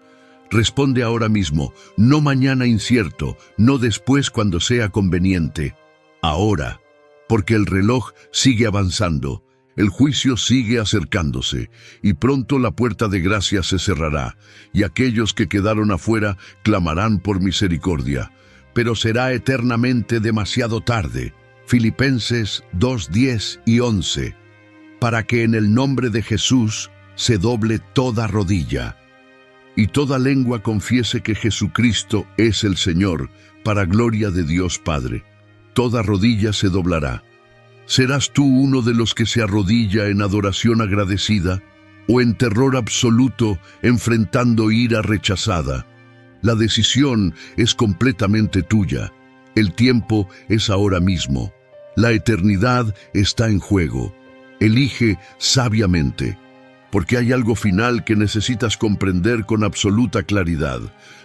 responde ahora mismo, no mañana incierto, no después cuando sea conveniente, ahora, porque el reloj sigue avanzando, el juicio sigue acercándose, y pronto la puerta de gracia se cerrará, y aquellos que quedaron afuera clamarán por misericordia, pero será eternamente demasiado tarde. Filipenses 2:10 y 11. Para que en el nombre de Jesús se doble toda rodilla, y toda lengua confiese que Jesucristo es el Señor, para gloria de Dios Padre. Toda rodilla se doblará. ¿Serás tú uno de los que se arrodilla en adoración agradecida o en terror absoluto enfrentando ira rechazada? La decisión es completamente tuya. El tiempo es ahora mismo. La eternidad está en juego. Elige sabiamente, porque hay algo final que necesitas comprender con absoluta claridad.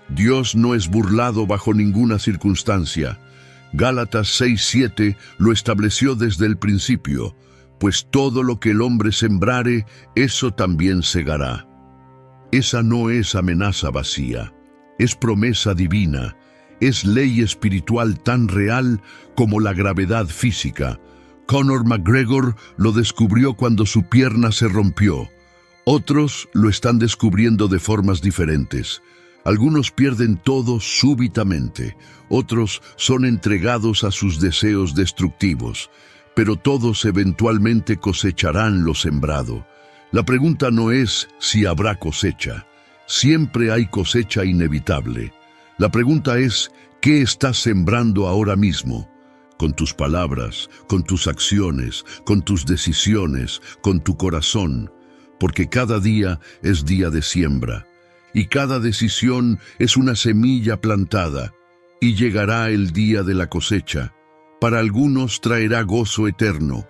Dios no es burlado bajo ninguna circunstancia. Gálatas 6:7 lo estableció desde el principio, pues todo lo que el hombre sembrare, eso también segará. Esa no es amenaza vacía, es promesa divina, es ley espiritual tan real como la gravedad física. Conor McGregor lo descubrió cuando su pierna se rompió. Otros lo están descubriendo de formas diferentes. Algunos pierden todo súbitamente, otros son entregados a sus deseos destructivos, pero todos eventualmente cosecharán lo sembrado. La pregunta no es si habrá cosecha. Siempre hay cosecha inevitable. La pregunta es, ¿qué estás sembrando ahora mismo? Con tus palabras, con tus acciones, con tus decisiones, con tu corazón, porque cada día es día de siembra. Y cada decisión es una semilla plantada, y llegará el día de la cosecha. Para algunos traerá gozo eterno,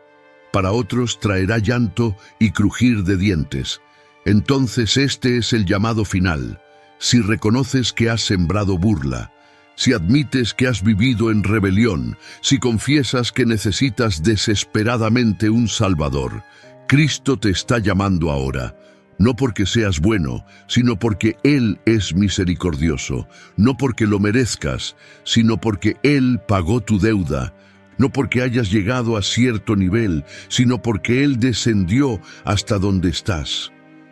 para otros traerá llanto y crujir de dientes. Entonces este es el llamado final. Si reconoces que has sembrado burla, si admites que has vivido en rebelión, si confiesas que necesitas desesperadamente un Salvador, Cristo te está llamando ahora. No porque seas bueno, sino porque Él es misericordioso, no porque lo merezcas, sino porque Él pagó tu deuda, no porque hayas llegado a cierto nivel, sino porque Él descendió hasta donde estás.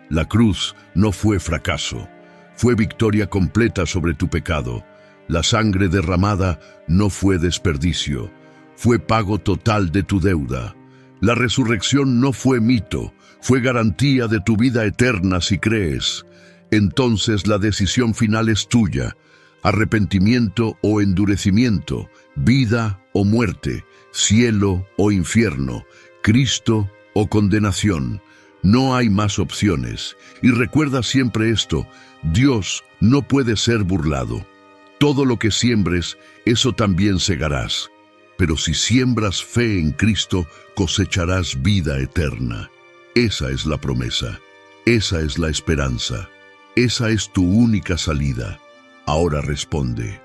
La cruz no fue fracaso, fue victoria completa sobre tu pecado. La sangre derramada no fue desperdicio, fue pago total de tu deuda. La resurrección no fue mito, fue garantía de tu vida eterna si crees. Entonces la decisión final es tuya. Arrepentimiento o endurecimiento, vida o muerte, cielo o infierno, Cristo o condenación. No hay más opciones. Y recuerda siempre esto, Dios no puede ser burlado. Todo lo que siembres, eso también segarás. Pero si siembras fe en Cristo, cosecharás vida eterna. Esa es la promesa, esa es la esperanza, esa es tu única salida. Ahora responde.